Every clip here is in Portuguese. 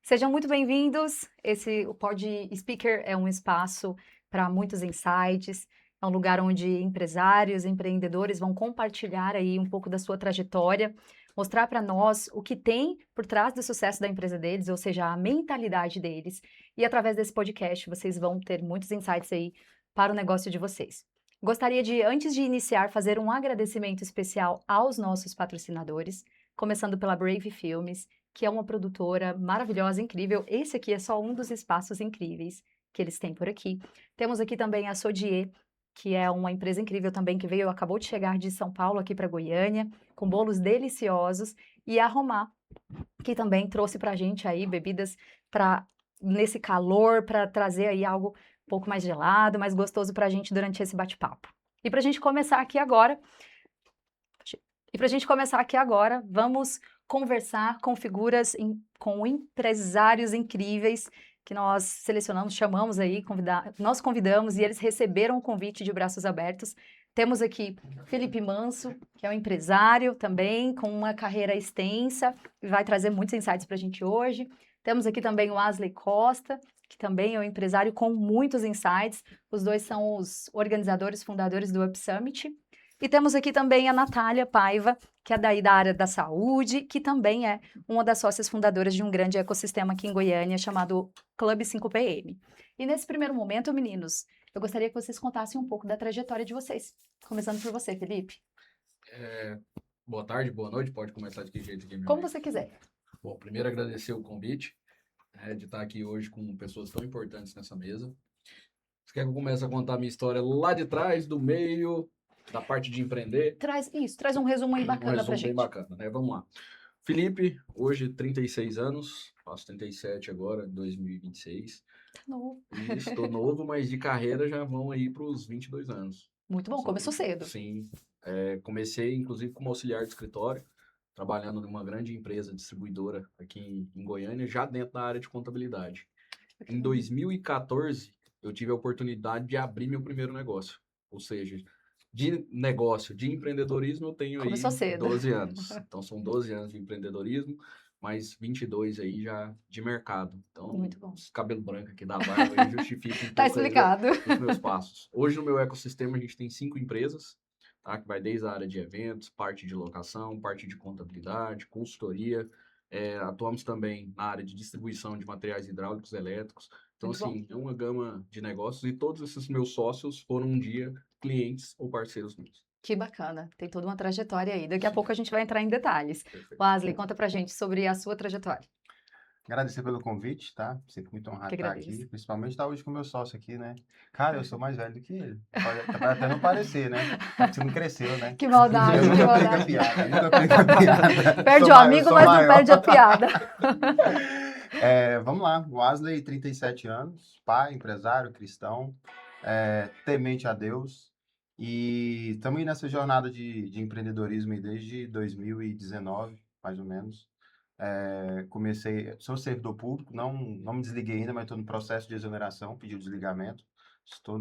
Sejam muito bem-vindos. O Pod Speaker é um espaço para muitos insights, é um lugar onde empresários, empreendedores vão compartilhar aí um pouco da sua trajetória, mostrar para nós o que tem por trás do sucesso da empresa deles, ou seja, a mentalidade deles. E através desse podcast vocês vão ter muitos insights aí para o negócio de vocês. Gostaria de, antes de iniciar, fazer um agradecimento especial aos nossos patrocinadores, começando pela Brave Filmes, que é uma produtora maravilhosa, incrível. Esse aqui é só um dos espaços incríveis que eles têm por aqui. Temos aqui também a Sodier, que é uma empresa incrível também, que acabou de chegar de São Paulo aqui para Goiânia, com bolos deliciosos, e a Romar, que também trouxe para a gente aí bebidas nesse calor, para trazer aí algo um pouco mais gelado, mais gostoso para a gente durante esse bate-papo. E para a gente começar aqui agora, vamos conversar com figuras, com empresários incríveis que nós selecionamos, chamamos aí, nós convidamos e eles receberam o convite de braços abertos. Temos aqui Felipe Manso, que é um empresário também, com uma carreira extensa, e vai trazer muitos insights para a gente hoje. Temos aqui também o Asley Costa, que também é um empresário com muitos insights. Os dois são os organizadores, fundadores do Up Summit. E temos aqui também a Natália Paiva, que é daí da área da saúde, que também é uma das sócias fundadoras de um grande ecossistema aqui em Goiânia, chamado Clube 5PM. E nesse primeiro momento, meninos, eu gostaria que vocês contassem um pouco da trajetória de vocês. Começando por você, Felipe. Boa tarde, boa noite, pode começar de que jeito aqui, meu Como amigo? você quiser. Bom, primeiro agradecer o convite, de estar aqui hoje com pessoas tão importantes nessa mesa. Você quer que eu comece a contar a minha história lá de trás, do meio, da parte de empreender? Traz um resumo aí Um bacana pra resumo bem gente. bacana, né? Vamos lá. Felipe, hoje 36 anos, faço 37 agora, em 2026. Tá novo. E estou novo, mas de carreira já vão aí para os 22 anos. Muito bom, começou cedo. Sim, comecei inclusive como auxiliar de escritório, trabalhando numa grande empresa distribuidora aqui em Goiânia, já dentro da área de contabilidade. Em 2014, eu tive a oportunidade de abrir meu primeiro negócio. Ou seja, de negócio, de empreendedorismo, eu tenho aí Começou cedo. 12 anos. Então, são 12 anos de empreendedorismo, mais 22 aí já de mercado. Então, Muito bom. esse cabelo branco aqui da barba aí justifica um Tá pouco aí explicado. os meus passos. Hoje, no meu ecossistema, a gente tem 5 empresas, tá? Que vai desde a área de eventos, parte de locação, parte de contabilidade, consultoria. Atuamos também na área de distribuição de materiais hidráulicos e elétricos. Então, Muito assim, é uma gama de negócios e todos esses meus sócios foram um dia clientes ou parceiros meus. Que bacana, tem toda uma trajetória aí. Daqui a pouco a gente vai entrar em detalhes. Perfeito. Wesley, conta pra gente sobre a sua trajetória. Agradecer pelo convite, tá? Sinto muito honrado Que estar agradeço. aqui, principalmente estar hoje com o meu sócio aqui, né? Cara, eu sou mais velho do que ele. Pode até não parecer, né? Você não cresceu, né? Que maldade, Eu que nunca perco a maldade. piada, nunca perco a piada. Perde Sou o maior, amigo, sou mas não maior. perde a piada. Vamos lá, Wesley, 37 anos, pai, empresário, cristão, temente a Deus. E estamos aí nessa jornada de empreendedorismo aí desde 2019, mais ou menos. Sou servidor público, não me desliguei ainda, mas estou no processo de exoneração, pedi o desligamento. Estou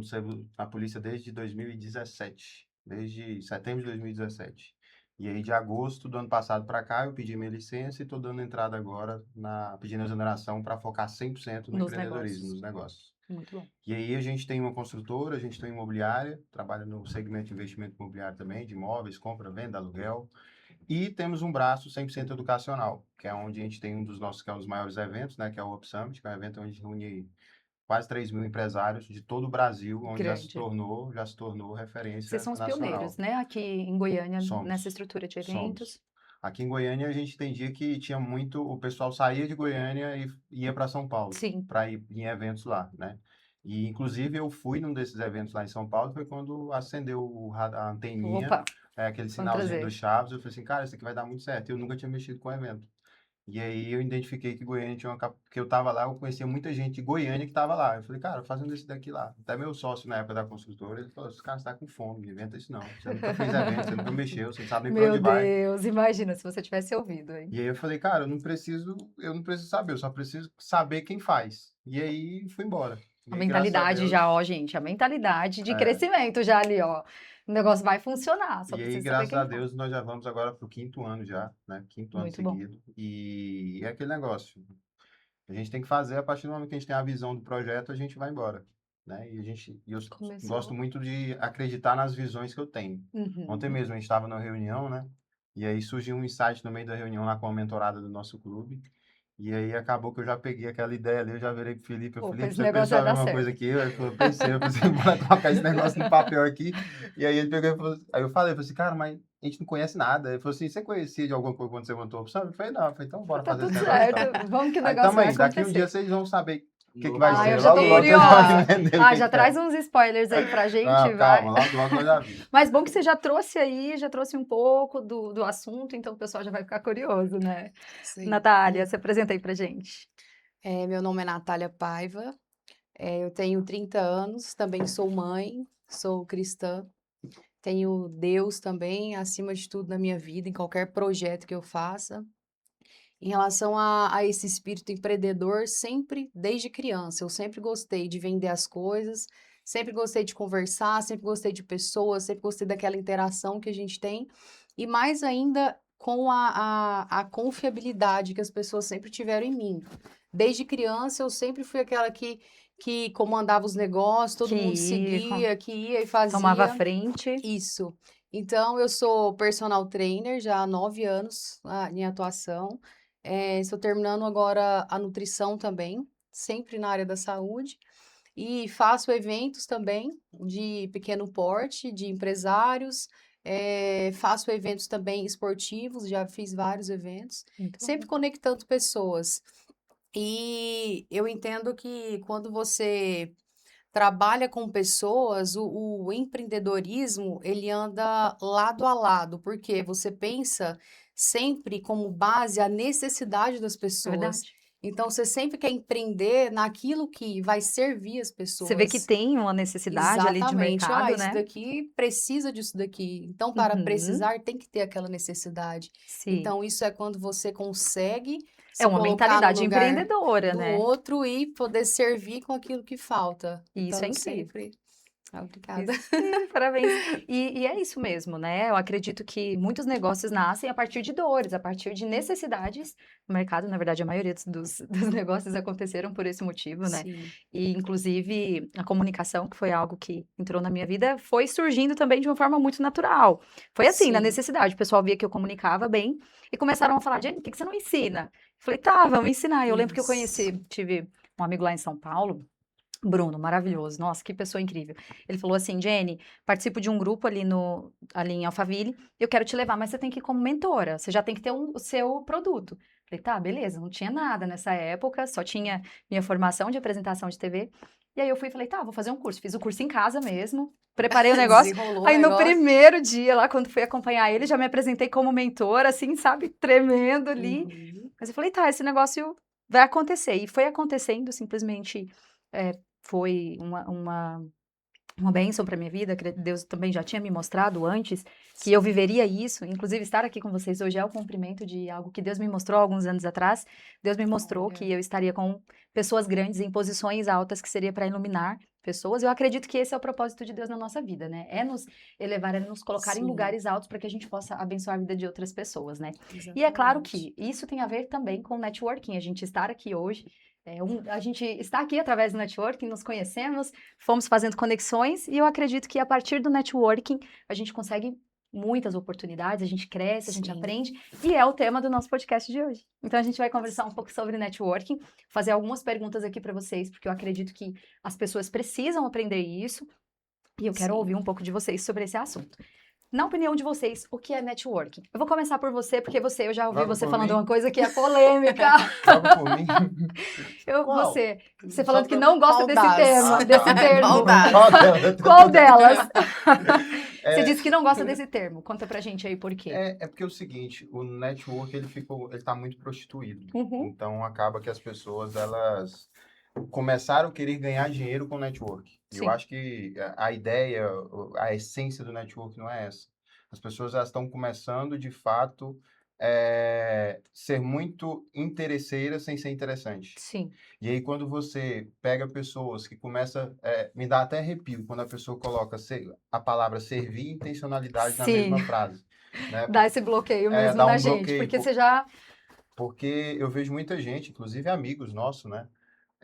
na polícia desde 2017, desde setembro de 2017. E aí, de agosto do ano passado para cá, eu pedi minha licença e estou dando entrada agora pedindo exoneração para focar 100% no Nos empreendedorismo, nos negócios. Muito bom. E aí a gente tem uma construtora, a gente tem imobiliária, trabalha no segmento de investimento imobiliário também, de imóveis, compra, venda, aluguel. E temos um braço 100% educacional, que é onde a gente tem um dos nossos, que é um dos maiores eventos, né, que é o Up Summit, que é um evento onde a gente reúne quase 3 mil empresários de todo o Brasil, onde já se tornou referência Vocês são os nacional. pioneiros, né? Aqui em Goiânia, Somos. nessa estrutura de eventos. Somos. Aqui em Goiânia, a gente tem dia que tinha muito, o pessoal saía de Goiânia e ia para São Paulo, Sim. para ir em eventos lá, né? E, inclusive, eu fui num desses eventos lá em São Paulo, foi quando acendeu a anteninha, Opa, aquele sinalzinho do Chaves, eu falei assim, cara, isso aqui vai dar muito certo. Eu nunca tinha mexido com evento. E aí eu identifiquei que Goiânia tinha porque eu tava lá, eu conhecia muita gente de Goiânia que tava lá. Eu falei, cara, fazendo esse daqui lá. Até meu sócio na época da construtora, ele falou, esse cara está com fome, não inventa isso não. Você nunca fez evento, você nunca mexeu, você não sabe nem pra meu onde vai. Deus, imagina se você tivesse ouvido, hein? E aí eu falei, cara, eu não preciso saber, eu só preciso saber quem faz. E aí fui embora. E A aí, mentalidade graças a já, Deus, ó, gente, a mentalidade de crescimento já ali, ó. O negócio vai funcionar, só E aí, precisa saber graças quem a faz. Deus, nós já vamos agora pro 5º ano já, né? 5º ano Muito bom. seguido. E é aquele negócio. A gente tem que fazer, a partir do momento que a gente tem a visão do projeto, a gente vai embora, né? E eu Começou. gosto muito de acreditar nas visões que eu tenho. Ontem Uhum. mesmo a gente estava na reunião, né? E aí surgiu um insight no meio da reunião lá com a mentorada do nosso clube. E aí acabou que eu já peguei aquela ideia ali, eu já virei pro Felipe, Pô, Felipe, esse você negócio pensou vai a dar mesma coisa certo. que eu? Ele falou, pensei, eu pensei, bora colocar esse negócio no papel aqui. E aí ele pegou e falou, aí eu falei assim, cara, mas a gente não conhece nada. Ele falou assim, você conhecia de alguma coisa quando você montou a opção? Eu falei, não, eu falei, então bora Tá fazer esse tudo negócio então. certo. Vamos que o Aí negócio vai também, daqui um dia acontecer. vocês vão saber o que que vai Ah, eu ser. já tô Logo, logo vocês vão curiosa. entender o Ah, que já que é. traz uns spoilers aí pra gente, Não, vai. calma, logo, logo nós já vimos. Mas bom que você já trouxe aí, já trouxe um pouco do assunto, então o pessoal já vai ficar curioso, né? Sim. Natália, se apresenta aí pra gente. Meu nome é Natália Paiva, eu tenho 30 anos, também sou mãe, sou cristã, tenho Deus também acima de tudo na minha vida, em qualquer projeto que eu faça. Em relação a esse espírito empreendedor, sempre, desde criança, eu sempre gostei de vender as coisas, sempre gostei de conversar, sempre gostei de pessoas, sempre gostei daquela interação que a gente tem, e mais ainda com a confiabilidade que as pessoas sempre tiveram em mim. Desde criança, eu sempre fui aquela que comandava os negócios, todo mundo seguia, que ia e Tomava a fazia. frente. Isso. Então, eu sou personal trainer já há 9 anos em atuação. Estou terminando agora a nutrição também, sempre na área da saúde. E faço eventos também de pequeno porte, de empresários. Faço eventos também esportivos, já fiz vários eventos, Muito bom. sempre conectando pessoas. E eu entendo que quando você trabalha com pessoas, o empreendedorismo, ele anda lado a lado, porque você pensa sempre como base a necessidade das pessoas. Verdade. Então, você sempre quer empreender naquilo que vai servir as Você vê que pessoas. tem uma necessidade ali de Exatamente. Ah, mercado, isso né? daqui precisa disso daqui. Então, para Uhum. precisar, tem que ter aquela necessidade. Sim. Então, isso é quando você consegue É se uma colocar no mentalidade lugar empreendedora, do né? outro e poder servir com aquilo que falta. E isso Então, é eu incrível. sempre. Ah, obrigada. Isso, sim, parabéns. E é isso mesmo, né? Eu acredito que muitos negócios nascem a partir de dores, a partir de necessidades. No mercado, na verdade, a maioria dos negócios aconteceram por esse motivo, né? Sim, E, inclusive, a comunicação, que foi algo que entrou na minha vida, foi surgindo também de uma forma muito natural. Foi assim, na sim. necessidade. O pessoal via que eu comunicava bem e começaram a falar, Jenny, por que você não ensina? Eu falei, tá, vamos ensinar. Eu lembro que eu Isso. tive um amigo lá em São Paulo, Bruno, maravilhoso. Nossa, que pessoa incrível. Ele falou assim, Jenny, participo de um grupo ali em Alphaville, eu quero te levar, mas você tem que ir como mentora, você já tem que ter o seu produto. Falei, tá, beleza, não tinha nada nessa época, só tinha minha formação de apresentação de TV. E aí eu fui e falei, tá, vou fazer um curso. Fiz o curso em casa mesmo, preparei o negócio. Desenrolou o Aí no negócio. primeiro dia lá, quando fui acompanhar ele, já me apresentei como mentora, assim, sabe, tremendo ali. Uhum. Mas eu falei, tá, esse negócio vai acontecer. E foi acontecendo, simplesmente foi uma bênção para minha vida, que Deus também já tinha me mostrado antes que eu Sim, viveria isso. Inclusive, estar aqui com vocês hoje é o cumprimento de algo que Deus me mostrou alguns anos atrás. Deus me mostrou que olha. eu estaria com pessoas grandes em posições altas, que seria para iluminar pessoas. Eu acredito que esse é o propósito de Deus na nossa vida, né? É nos elevar, é nos colocar em Sim, lugares altos para que a gente possa abençoar a vida de outras pessoas, né? E é claro exatamente. que isso tem a ver também com networking. A gente estar aqui hoje a gente está aqui através do networking, nos conhecemos, fomos fazendo conexões e eu acredito que a partir do networking a gente consegue muitas oportunidades, a gente cresce, a gente Sim, aprende e é o tema do nosso podcast de hoje. Então a gente vai conversar um pouco sobre networking, fazer algumas perguntas aqui para vocês, porque eu acredito que as pessoas precisam aprender isso e eu quero ouvir sim. um pouco de vocês sobre esse assunto. Na opinião de vocês, o que é networking? Eu vou começar por você, porque eu já ouvi Logo você por falando mim, uma coisa que é polêmica. logo por mim. Qual? Você Só falando que pra... não gosta Qual desse das? tema, Ah, desse tá. termo. Qual das? Qual delas? Qual delas? Você É, disse que não gosta desse termo. Conta pra gente aí por quê. é porque é o seguinte, o network ele tá muito prostituído. Uhum. Então acaba que as pessoas elas começaram a querer ganhar dinheiro com o network. E eu Sim. acho que a ideia, a essência do network não é essa. As pessoas elas estão começando de fato ser muito interesseiras sem ser interessante. Sim. E aí, quando você pega pessoas que começa, me dá até arrepio quando a pessoa coloca a palavra servir e intencionalidade na Sim. mesma frase, né? Dá esse bloqueio mesmo Dá na um gente, bloqueio. porque você já Porque eu vejo muita gente, inclusive amigos nossos, né?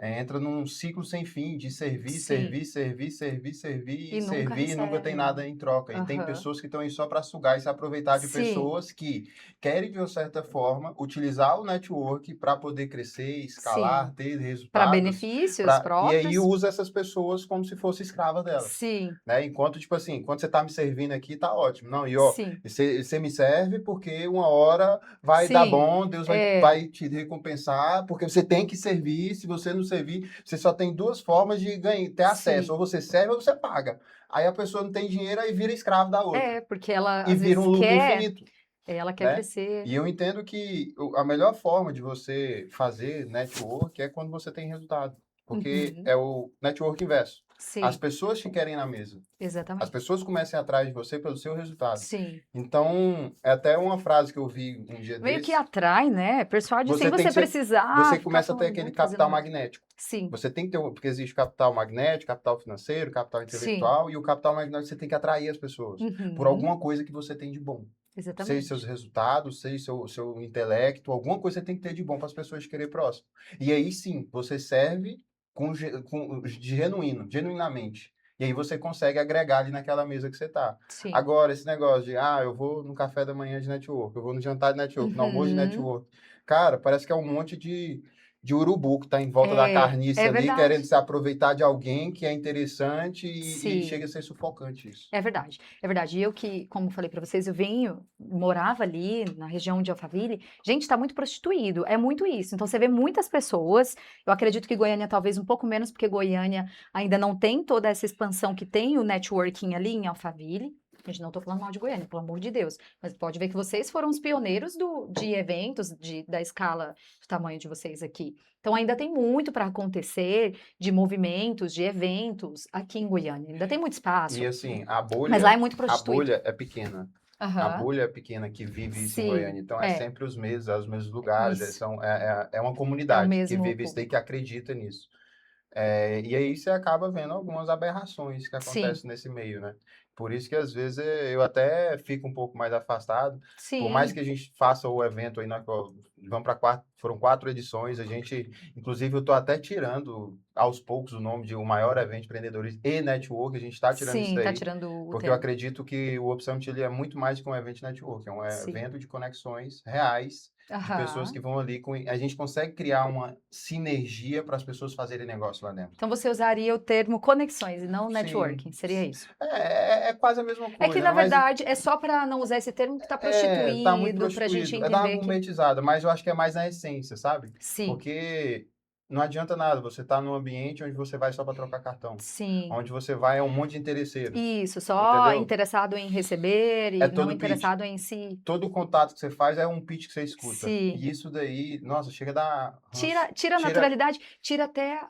Entra num ciclo sem fim de servir, Sim. servir, servir, servir, servir E e nunca servir e nunca tem recebe. nada em troca. E tem Aham. pessoas que estão aí só para sugar e se aproveitar de Sim. pessoas que querem, de uma certa forma, utilizar o network para poder crescer, escalar, Sim. ter Para resultados. benefícios E aí próprios. usa essas pessoas como se fosse escrava delas. Sim, Né? Enquanto, tipo assim, enquanto você tá me servindo aqui, tá ótimo. Não, e ó, sim, você me serve porque uma hora vai dar sim. bom, Deus É, vai te recompensar, porque você tem que servir. Se você não servir, você só tem duas formas de ganhar, ter acesso. sim. Ou você serve ou você paga. Aí a pessoa não tem dinheiro, aí vira escravo da outra. É, porque ela E às vira vezes um loop quer, infinito, ela quer né? crescer. E eu entendo que a melhor forma de você fazer network é quando você tem resultado. Porque Uhum. é o network inverso. As Sim, pessoas te querem na mesa. As exatamente. pessoas comecem atrás de você pelo seu resultado. Sim. Então, é até uma frase que eu vi um dia Meio que desse. atrai, né? Persuade sem Você tem você que ser, precisar você ficar começa a ter falando aquele muito, fazendo capital muito. magnético. Sim, Você tem que ter, porque existe capital magnético, capital financeiro, capital sim. intelectual, e o capital magnético você tem que atrair as pessoas por Uhum. alguma coisa que você tem de bom. Seja Exatamente. seus resultados, seja seu intelecto, alguma coisa você tem que ter de bom para as pessoas te querer próximo. E aí sim, você serve genuinamente. E aí você consegue agregar ali naquela mesa que você tá. Sim. Agora, esse negócio de, eu vou no café da manhã de network, eu vou no jantar de network, no almoço de Uhum. network. Cara, parece que é um monte de urubu que tá em volta da carniça É ali, verdade. querendo se aproveitar de alguém que é interessante e Sim. chega a ser sufocante isso. É verdade, é verdade. E eu que, como falei para vocês, morava ali na região de Alphaville. Gente, está muito prostituído, é muito isso. Então você vê muitas pessoas. Eu acredito que Goiânia talvez um pouco menos, porque Goiânia ainda não tem toda essa expansão que tem o networking ali em Alphaville. Gente, não estou falando mal de Goiânia, pelo amor de Deus. Mas pode ver que vocês foram os pioneiros de eventos da escala do tamanho de vocês aqui. Então ainda tem muito para acontecer de movimentos, de eventos aqui em Goiânia. Ainda tem muito espaço. E assim, Mas lá é muito a prostituído. bolha é pequena. A Aham. bolha é pequena que vive isso em Sim, Goiânia. Então, é é. sempre é os mesmos lugares. Isso. É uma É o comunidade que mesmo vive isso daí, que público. acredita nisso. E aí você acaba vendo algumas aberrações que Sim, acontecem nesse meio, né? Por isso que às vezes eu até fico um pouco mais afastado. Por mais sim, que a gente faça o evento aí, vamos para foram 4 edições, inclusive eu estou até tirando aos poucos o nome de o maior evento de empreendedorismo e network, a gente está tirando isso sim, tá daí, tirando o porque eu termo. acredito que o Up Summit ele é muito mais que um evento de network, é um Sim. evento de conexões reais de pessoas Aham. que vão ali a gente consegue criar uma sinergia para as pessoas fazerem negócio lá dentro. Então você usaria o termo conexões e não Sim, networking, seria isso? é quase a mesma É que, coisa, na né? Mas verdade, é só para não usar esse termo que tá tá muito prostituído, pra gente prostituído. É dar uma entender que. gourmetizada, mas eu acho que é mais na essência, sabe? Sim, Porque não adianta nada, você tá num ambiente onde você vai só para trocar cartão. sim. Onde você vai é um monte de interesseiros, Isso, só entendeu? interessado em receber É e não todo pitch. interessado em si. Todo contato que você faz é um pitch que você escuta. Sim. E isso daí, nossa, chega a dar ranço. Tira a naturalidade, tira até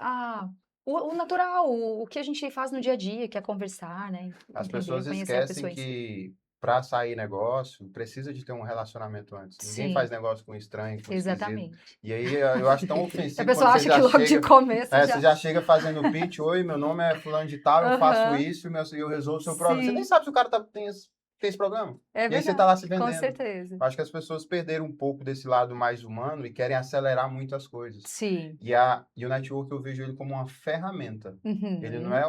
o natural, o que a gente faz no dia a dia, que é conversar, né? As Entender, pessoas conhecer a esquecem pessoa em si. que para sair negócio precisa de ter um relacionamento antes. Ninguém faz Sim, negócio com estranho, com esquisito. exatamente. E aí eu acho tão A ofensivo quando pessoa você acha que já logo de chega, começo você já. já chega fazendo pitch, oi, meu nome é fulano de tal, eu faço Aham, isso e eu resolvo o seu problema. Você nem sim, sabe se o cara tem esse problema. é E aí você tá lá se verdade, com vendendo. certeza. Eu acho que as pessoas perderam um pouco desse lado mais humano e querem acelerar muito as coisas. Sim, E o network eu vejo ele como uma ferramenta. Ele não uhum. é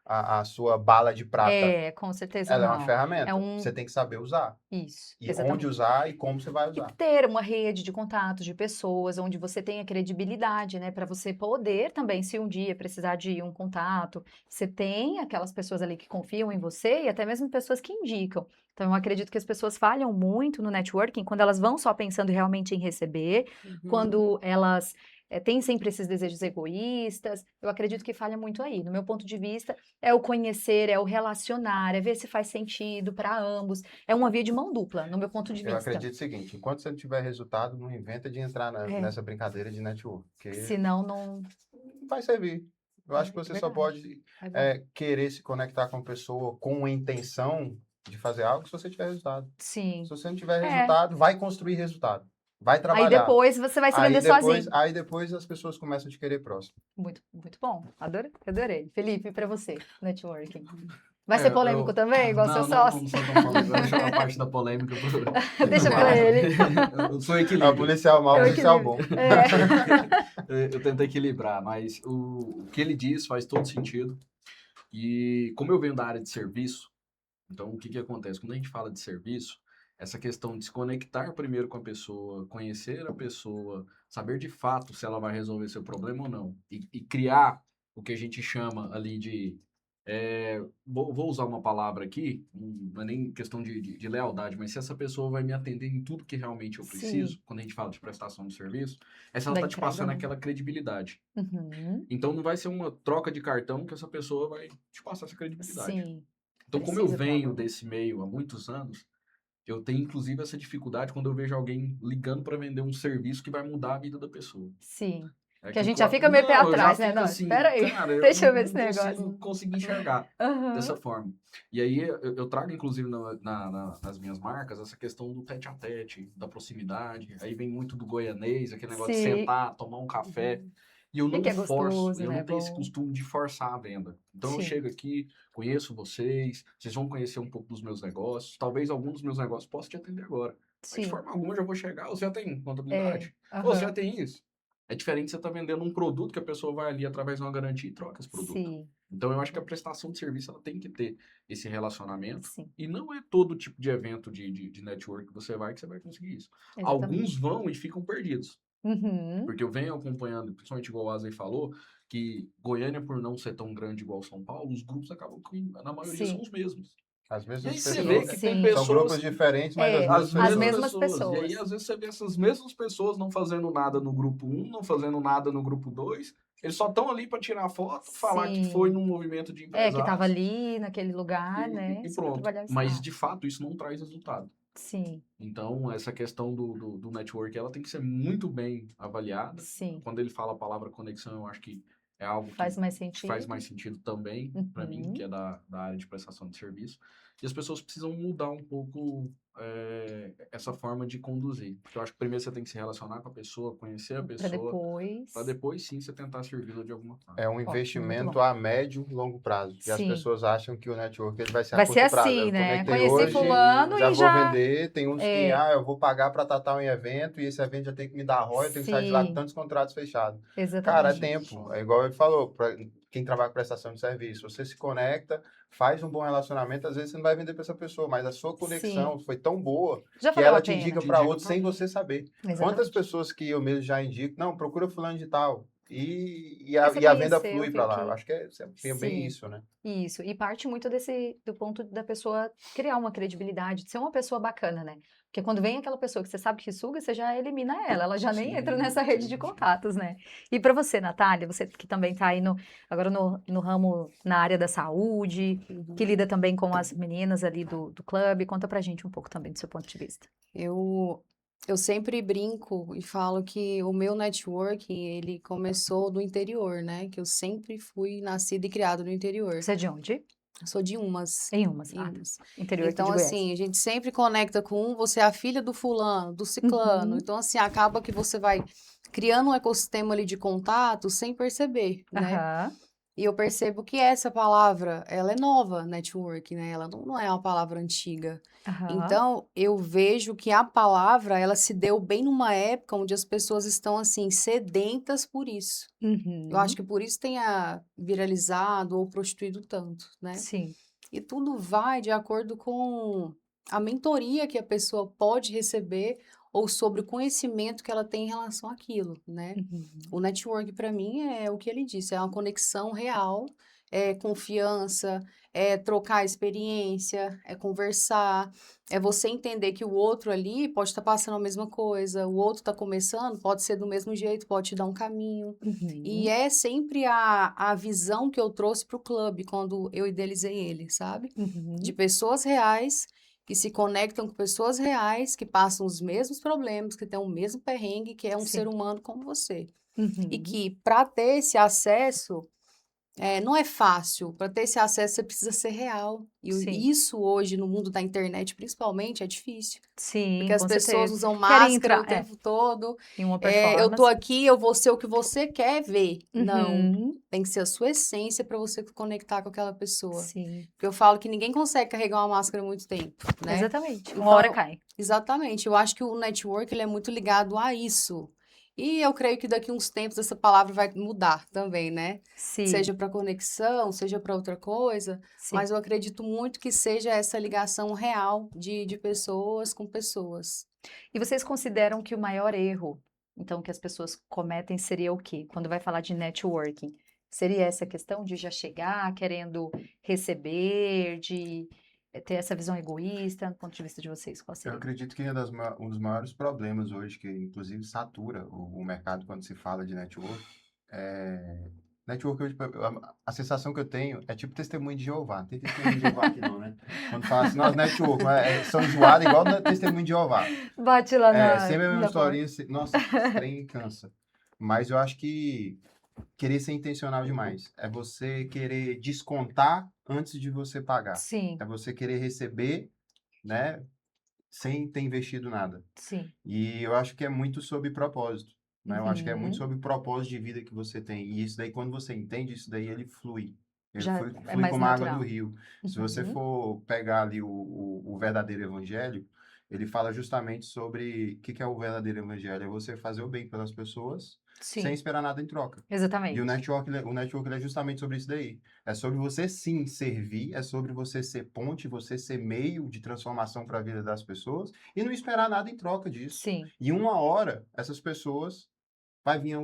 a sua bala de prata. Com certeza Ela é uma não. É ferramenta. um. Você tem que saber usar. Isso, E onde exatamente. usar e como você vai E usar. ter uma rede de contatos de pessoas onde você tenha credibilidade, né, para você poder também, se um dia precisar de um contato, você tem aquelas pessoas ali que confiam em você e até mesmo pessoas que indicam. Então, eu acredito que as pessoas falham muito no networking quando elas vão só pensando realmente em receber, quando elas têm sempre esses desejos egoístas. Eu acredito que falha muito aí. No meu ponto de vista, é o conhecer, é o relacionar, é ver se faz sentido para ambos. É uma via de mão dupla, no meu ponto de Eu vista. acredito o seguinte, enquanto você não tiver resultado, não inventa de entrar É, nessa brincadeira de network, porque senão não. não vai servir. Eu acho que É você só verdade. pode É verdade. querer se conectar com a pessoa com a intenção de fazer algo se você tiver resultado. Sim. Se você não tiver É. resultado, vai construir resultado. Vai Aí trabalhar. depois você vai se vender sozinho. Aí depois as pessoas começam a te querer próximo. Muito, muito bom. Adorei, adorei. Felipe, para você, networking. Vai ser polêmico também, igual seu Não, sócio? não sou tão polêmico. Eu deixo a parte da polêmica Deixa pra ele. Eu sou É o equilíbrio. policial mau, É o o policial equilíbrio. bom. É. Eu tento equilibrar, mas o que ele diz faz todo sentido. E como eu venho da área de serviço, então o que que acontece? Quando a gente fala de serviço, essa questão de se conectar primeiro com a pessoa, conhecer a pessoa, saber de fato se ela vai resolver seu problema ou não, e criar o que a gente chama ali de. Vou usar uma palavra aqui, não é nem questão de lealdade, mas se essa pessoa vai me atender em tudo que realmente eu Sim. preciso, quando a gente fala de prestação de serviço, é se ela Da está te entrega, passando né? aquela credibilidade. Uhum. Então não vai ser uma troca de cartão que essa pessoa vai te passar essa credibilidade. Sim. Então, como eu Precisa ter venho algo. desse meio há muitos anos, eu tenho inclusive essa dificuldade quando eu vejo alguém ligando para vender um serviço que vai mudar a vida da pessoa. Sim. É Que a que gente já fica meio pé não, eu já atrás, né? fico Não, assim, espera aí. cara, eu Deixa eu ver não esse negócio. consigo conseguir enxergar dessa Aham. forma. E aí eu trago, inclusive, nas minhas marcas, essa questão do tete a tete, da proximidade. Aí vem muito do goianês, aquele negócio de Sim. sentar, tomar um café. E eu E não que é forço, gostoso, eu né? não tenho esse Bom. costume de forçar a venda. Então eu Sim. chego aqui, conheço vocês, vocês vão conhecer um pouco dos meus negócios. Talvez algum dos meus negócios possa te atender agora. Mas de Sim. forma alguma eu já vou chegar, você já tem É. contabilidade? Ou você já Aham. tem isso? É diferente você estar vendendo um produto que a pessoa vai ali através de uma garantia e troca esse produto. Sim. Então eu acho que a prestação de serviço ela tem que ter esse relacionamento. Sim. E não é todo tipo de evento de network que você vai conseguir isso. Exatamente. Alguns vão e ficam perdidos. Uhum. Porque eu venho acompanhando, principalmente igual o Asley falou, que Goiânia, por não ser tão grande igual São Paulo, os grupos acabam que, na maioria, são Sim. os mesmos. As E mesmas aí você Sim, vê pessoas. que tem sim. São grupos pessoas, diferentes, mas as É, mesmas as as pessoas. mesmas pessoas. E aí, pessoas. às vezes, você vê essas mesmas pessoas não fazendo nada no grupo 1, não fazendo nada no grupo 2. Eles só estão ali para tirar foto, falar que foi Sim. num movimento de É, que tava empresários ali naquele lugar, né? e Só para pronto. trabalhar o Mas, de espaço. fato, isso não traz resultado. Sim. Então, essa questão do network, ela tem que ser muito bem avaliada. Sim. Quando ele fala a palavra conexão, eu acho que é algo Faz que mais faz sentido. mais sentido também para mim, que Uhum. é da área de prestação de serviço. E as pessoas precisam mudar um pouco essa forma de conduzir. Porque eu acho que primeiro você tem que se relacionar com a pessoa, conhecer a Para pessoa, depois. para depois sim você tentar servi-la de alguma forma. É um Ótimo, muito investimento bom. a médio e longo prazo. E as Sim. pessoas acham que o network ele vai ser a Vai ser curto prazo. assim, Eu né? conectei Conheci hoje, fulano já e vou já. vender. Tem uns que, É. eu vou pagar para tratar em evento e esse evento já tem que me dar ROI, eu tenho que sair de lá com Sim. tantos contratos fechados. Cara, é Exatamente. tempo. É igual ele falou, para quem trabalha com prestação de serviço. Você se conecta, faz um bom relacionamento, às vezes você não vai vender para essa pessoa, mas a sua conexão Sim. foi tão boa Já que valeu ela a te pena. indica Te para indica outro pra sem outro. você saber. Quantas Exatamente. pessoas que eu mesmo já indico, não, procura fulano de tal. E Porque você a venda conheceu, flui para viu lá. Eu que. acho que é bem Sim. isso, né? Isso, e parte muito do ponto da pessoa criar uma credibilidade, de ser uma pessoa bacana, né? Porque quando vem aquela pessoa que você sabe que suga, você já elimina ela já nem entra Sim, nessa rede de sim. contatos, né? E para você, Natália, você que também está aí agora no ramo, na área da saúde, que lida também com as meninas ali do clube, conta pra gente um pouco também do seu ponto de vista. Eu sempre brinco e falo que o meu networking, ele começou do interior, né? Que eu sempre fui nascida e criada no interior. Você é de onde? Eu sou de Umas. Em Umas, tá. Umas. Interior aqui Então, de Goiás. assim, a gente sempre conecta com você é a filha do fulano, do ciclano. Uhum. Então, assim, acaba que você vai criando um ecossistema ali de contato sem perceber, né? Aham, E eu percebo que essa palavra, ela é nova, network, né? Ela não é uma palavra antiga. aham, Então, eu vejo que a palavra, ela se deu bem numa época onde as pessoas estão, assim, sedentas por isso. Eu acho uhum, que por isso tenha viralizado ou prostituído tanto, né? sim, E tudo vai de acordo com a mentoria que a pessoa pode receber ou sobre o conhecimento que ela tem em relação àquilo, né? uhum, O network, para mim, é o que ele disse, é uma conexão real, é confiança, é trocar experiência, é conversar, é você entender que o outro ali pode estar passando a mesma coisa, o outro está começando, pode ser do mesmo jeito, pode te dar um caminho. E uhum, é sempre a visão que eu trouxe para o clube quando eu idealizei ele, sabe? De uhum, pessoas reais que se conectam com pessoas reais, que passam os mesmos problemas, que têm o mesmo perrengue, que é um sim, ser humano como você. E uhum, que, para ter esse acesso, não é fácil. Para ter esse acesso, você precisa ser real. Sim. E isso hoje, no mundo da internet, principalmente, é difícil. Porque Sim, as com pessoas certeza. usam Querem máscara o entrar, tempo todo. em uma Eu tô performance. aqui, eu vou ser o que você quer ver. Não. Uhum, Tem que ser a sua essência para você conectar com aquela pessoa. sim, Porque eu falo que ninguém consegue carregar uma máscara muito tempo, né? exatamente. Uma hora Então, cai. exatamente. Eu acho que o network ele é muito ligado a isso. E eu creio que daqui uns tempos essa palavra vai mudar também, né? Sim, Seja para conexão, seja para outra coisa, sim. mas eu acredito muito que seja essa ligação real de pessoas com pessoas. E vocês consideram que o maior erro, então, que as pessoas cometem seria o quê? Quando vai falar de networking? Seria essa questão de já chegar querendo receber, de ter essa visão egoísta, do ponto de vista de vocês, qual Eu seria? acredito que um dos maiores problemas hoje, que inclusive satura o mercado quando se fala de network, é... Network, hoje, a sensação que eu tenho é tipo testemunho de Jeová. Não tem testemunho de Jeová aqui não, né? Quando fala assim, nós network, são enjoados igual testemunho de Jeová. Bate lá Sempre a mesma na porta. historinha, nossa, esse trem cansa. Mas eu acho que querer ser intencional demais. É você querer descontar antes de você pagar. Sim, É você querer receber, né, sem ter investido nada. sim. E eu acho que é muito sobre propósito, né? Eu acho que é muito Uhum. sobre o propósito de vida que você tem. E isso daí, quando você entende isso daí, ele flui. Ele Já flui, é flui mais como a água do natural. rio. Se você Uhum. for pegar ali o verdadeiro evangelho, ele fala justamente sobre o que é o verdadeiro evangelho. É você fazer o bem pelas pessoas sem Sim, esperar nada em troca. E o exatamente. network, o network ele é justamente sobre isso daí. É sobre você sim servir, é sobre você ser ponte, você ser meio de transformação para a vida das pessoas e não esperar nada em troca disso. Sim, E uma hora, essas pessoas vai vir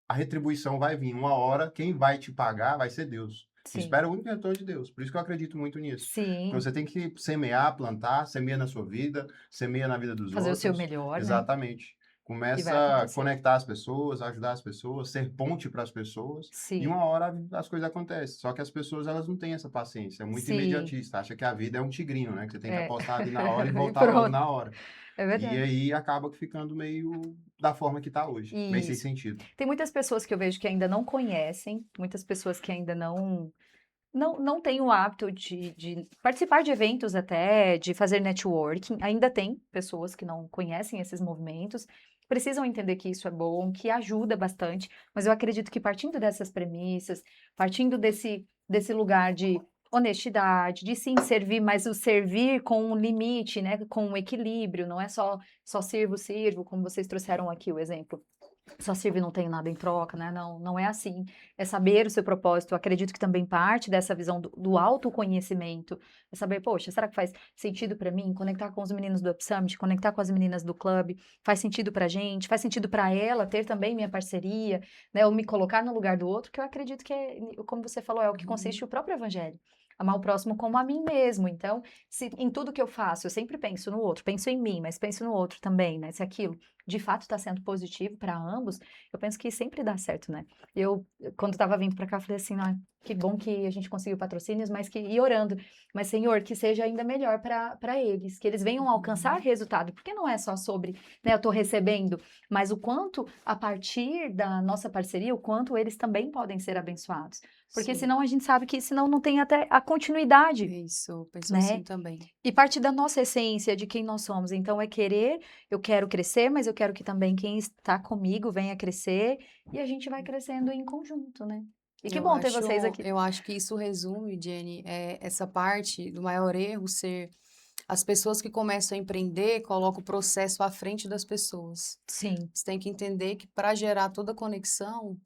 a retribuição vai vir. Uma hora, quem vai te pagar vai ser Deus. sim, Espera o único retorno de Deus. Por isso que eu acredito muito nisso. Porque sim. você tem que semear, plantar, semeia na sua vida, semeia na vida dos Fazer o seu outros. melhor, né? Exatamente. E vai Começa a acontecer. conectar as pessoas, ajudar as pessoas, ser ponte para as pessoas. E Sim, uma hora as coisas acontecem. Só que as pessoas elas não têm essa paciência. É muito sim, imediatista. Acha que a vida é um tigrinho, né? Que você tem que é. apostar ali na hora e E voltar logo pronto, na hora. é E verdade. aí acaba ficando meio da forma que está hoje, meio sem Isso. sentido. Tem muitas pessoas que eu vejo que ainda não conhecem, muitas pessoas que ainda não têm o hábito de participar de eventos até, de fazer networking. Ainda tem pessoas que não conhecem esses movimentos, precisam entender que isso é bom, que ajuda bastante, mas eu acredito que partindo dessas premissas, partindo desse lugar de honestidade, de sim servir, mas o servir com um limite, né, com um equilíbrio, não é só sirvo, como vocês trouxeram aqui o exemplo. Só sirvo e não tenho nada em troca, né? Não, não é assim. É saber o seu propósito. Eu acredito que também parte dessa visão do autoconhecimento. É saber, poxa, será que faz sentido para mim conectar com os meninos do Up Summit, conectar com as meninas do clube? Faz sentido pra gente? Faz sentido para ela ter também minha parceria, né? Ou me colocar no lugar do outro, que eu acredito que é, como você falou, é o que consiste o próprio evangelho. Amar o próximo como a mim mesmo. Então, se em tudo que eu faço, eu sempre penso no outro, penso em mim, mas penso no outro também, né? Se aquilo de fato está sendo positivo para ambos, eu penso que sempre dá certo, né? Quando estava vindo para cá, falei assim, ah, que bom que a gente conseguiu patrocínios, mas que ir orando, mas Senhor, que seja ainda melhor para eles, que eles venham alcançar resultado, porque não é só sobre, né, eu estou recebendo, mas o quanto a partir da nossa parceria, o quanto eles também podem ser abençoados, porque Sim, senão a gente sabe que senão não tem até a continuidade, isso, eu penso né? assim também. E parte da nossa essência, de quem nós somos. Então, é querer, eu quero crescer, mas eu quero que também quem está comigo venha crescer e a gente vai crescendo em conjunto, né? E que bom ter vocês aqui. Eu acho que isso resume, Jenny, essa parte do maior erro ser as pessoas que começam a empreender colocam o processo à frente das pessoas. Sim. Você tem que entender que para gerar toda a conexão,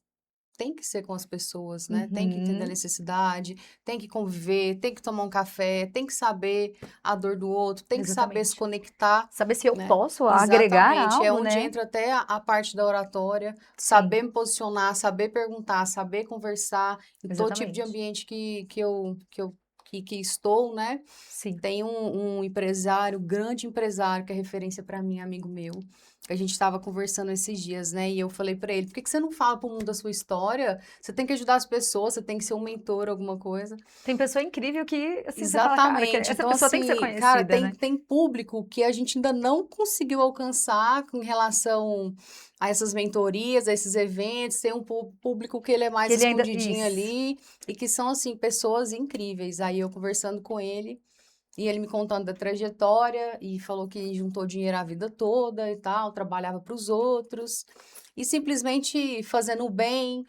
tem que ser com as pessoas, né? Tem que entender a Uhum. necessidade, tem que conviver, tem que tomar um café, tem que saber a dor do outro, tem que saber se Exatamente. conectar, Saber se eu né? posso agregar Exatamente, é algo, onde né? entra até a parte da oratória, Sim, saber me posicionar, saber perguntar, saber conversar em todo tipo de exatamente. ambiente que estou, né? Sim. Tem um empresário, grande empresário, que é referência para mim, amigo meu. A gente estava conversando esses dias, né? E eu falei para ele, por que você não fala para o mundo a sua história? Você tem que ajudar as pessoas, você tem que ser um mentor, alguma coisa. Tem pessoa incrível que, assim, você fala, cara, Exatamente. essa Então, pessoa tem que ser assim, cara, conhecida, né? tem público que a gente ainda não conseguiu alcançar com relação a essas mentorias, a esses eventos. Tem um público que ele é Que mais ele ainda. escondidinho Isso. ali e que são, assim, pessoas incríveis. Aí eu conversando com ele. E ele me contando da trajetória e falou que juntou dinheiro a vida toda e tal, trabalhava para os outros. E simplesmente fazendo o bem,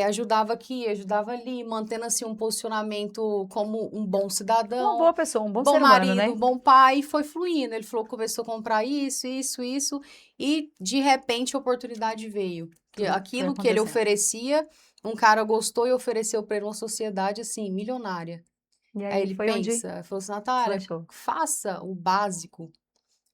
ajudava aqui, ajudava ali, mantendo assim um posicionamento como um bom Uma cidadão, boa pessoa, um bom bom ser humano, marido, né? bom pai, e foi fluindo. Ele falou que começou a comprar isso, e de repente a oportunidade veio. Que Tudo foi aquilo que ele acontecendo. oferecia, um cara gostou e ofereceu para ele uma sociedade assim, milionária. E Aí aí ele foi onde pensa, falou assim, Natália, deslanchou. faça o básico,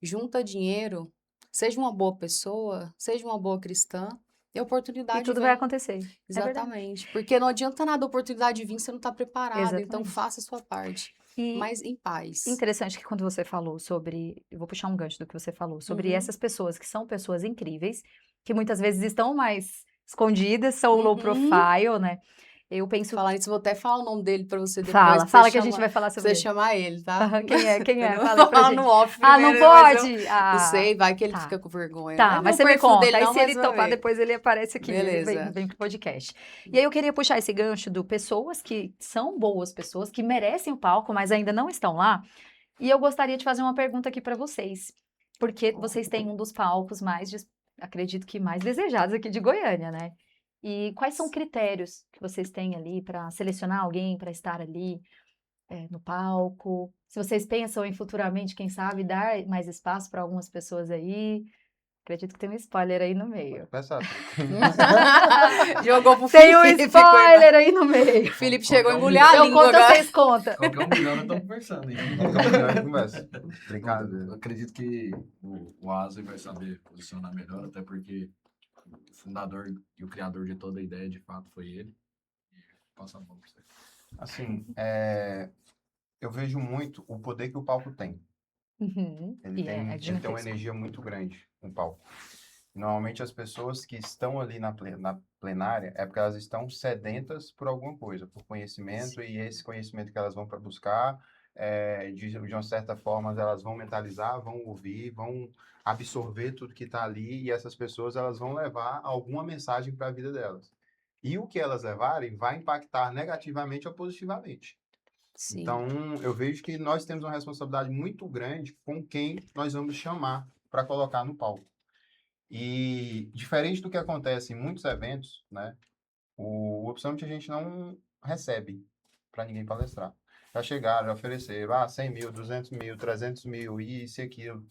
junta dinheiro, seja uma boa pessoa, seja uma boa cristã, e a E oportunidade tudo vai vem. acontecer. É verdade. Exatamente. Porque não adianta nada a oportunidade vir se você não está preparado, então Exatamente. faça a sua parte, E mas em paz. interessante que quando você falou sobre, eu vou puxar um gancho do que você falou, sobre Uhum, essas pessoas que são pessoas incríveis, que muitas vezes estão mais escondidas, são low uhum. profile, né? Eu penso, Falar isso, vou até falar o nome dele para você depois, fala, pra você fala que a gente chamar, vai falar pra você sobre ele. chamar ele, tá? Aham, quem é? Quem Eu é? não Fala vou aí pra falar no gente. off Ah, não primeiro, depois eu pode? não Ah, sei, vai que ele tá. fica com vergonha. Não Tá, é mas no você me perfil conta. dele Aí não, se mas ele vai topar, ver. depois ele aparece aqui, Beleza. vem pro podcast. E aí eu queria puxar esse gancho do pessoas que são boas pessoas, que merecem o palco, mas ainda não estão lá. E eu gostaria de fazer uma pergunta aqui para vocês, porque vocês têm um dos palcos mais, acredito que mais desejados aqui de Goiânia, né? E quais são critérios que vocês têm ali para selecionar alguém para estar ali no palco? Se vocês pensam em futuramente, quem sabe, dar mais espaço para algumas pessoas aí? Acredito que tem um spoiler aí no meio. Começar. Jogou pro Tem um Felipe, spoiler aí no meio. O Felipe Qual chegou que a é o engolhar a Eu língua conto, agora. vocês contam. Qualquer um milhão nós estamos conversando aí. Então, conversa. Eu Brincadeira. acredito que o Asa vai saber posicionar melhor, até porque o fundador e o criador de toda a ideia, de fato, foi ele. Passa a mão pra você. Assim, eu vejo muito o poder que o palco tem. Uhum. Ele E é tem uma gigantesco. energia muito grande, um palco. Normalmente as pessoas que estão ali na plenária é porque elas estão sedentas por alguma coisa, por conhecimento, e esse conhecimento que elas vão para buscar, de uma certa forma, elas vão mentalizar, vão ouvir, vão absorver tudo que está ali, e essas pessoas elas vão levar alguma mensagem para a vida delas. E o que elas levarem vai impactar negativamente ou positivamente. Sim. Então, eu vejo que nós temos uma responsabilidade muito grande com quem nós vamos chamar para colocar no palco. E diferente do que acontece em muitos eventos, né? O Summit a gente não recebe para ninguém palestrar. Já chegaram, já ofereceram, 100 mil, 200 mil, 300 mil, isso e aquilo.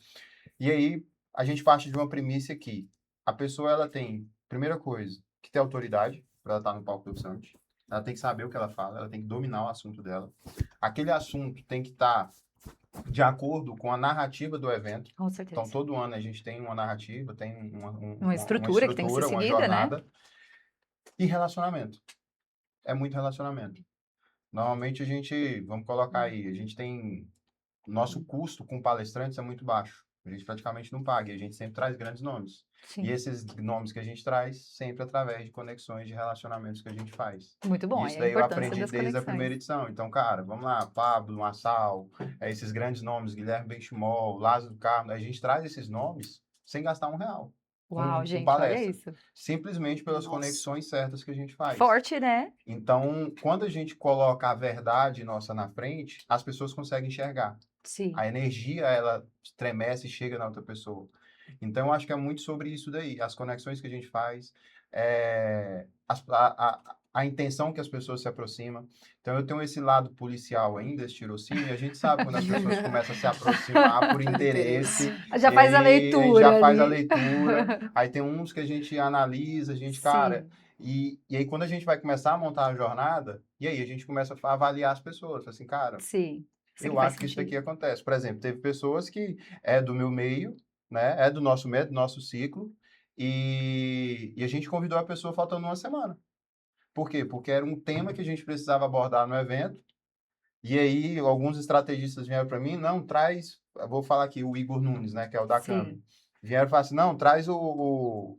E aí, a gente parte de uma premissa que a pessoa, ela tem, primeira coisa, que ter autoridade para ela estar no palco do Summit. Ela tem que saber o que ela fala, ela tem que dominar o assunto dela. Aquele assunto tem que estar de acordo com a narrativa do evento. Com Então, certeza. todo ano a gente tem uma narrativa, tem Uma estrutura que tem que ser uma seguida, né? jornada. E relacionamento. É muito relacionamento. Normalmente a gente, vamos colocar aí, a gente tem, nosso custo com palestrantes é muito baixo. A gente praticamente não paga, e a gente sempre traz grandes nomes. Sim. E esses nomes que a gente traz, sempre através de conexões, de relacionamentos que a gente faz. Muito bom, Isso é a daí eu importância aprendi das desde a conexões. primeira edição. Então, cara, vamos lá, Pablo, Massal, esses grandes nomes, Guilherme Benchimol, Lázaro Carmo, a gente traz esses nomes sem gastar R$1 Uau, com gente, olha palestra. isso. Simplesmente pelas Nossa. conexões certas que a gente faz. Forte, né? Então, quando a gente coloca a verdade nossa na frente, as pessoas conseguem enxergar. Sim. A energia, ela estremece e chega na outra pessoa. Então, eu acho que é muito sobre isso daí. As conexões que a gente faz, a intenção que as pessoas se aproximam. Então, eu tenho esse lado policial ainda, esse tirocínio, e a gente sabe quando as pessoas começam a se aproximar por interesse. Já faz a e aí, leitura já faz a ali. leitura. Aí tem uns que a gente analisa, a gente, cara... Sim. E aí, quando a gente vai começar a montar a jornada, e aí a gente começa a avaliar as pessoas. Assim, cara, Sim. Isso aqui eu faz acho que isso sentido. aqui acontece. Por exemplo, teve pessoas que é do meu meio, né? É do nosso meio, do nosso ciclo, e a gente convidou a pessoa faltando uma semana. Por quê? Porque era um tema que a gente precisava abordar no evento, E aí, alguns estrategistas vieram para mim, não, traz, eu vou falar aqui, o Igor Nunes, né, que é o da Sim. Câmara. Vieram e falaram assim, não, traz o,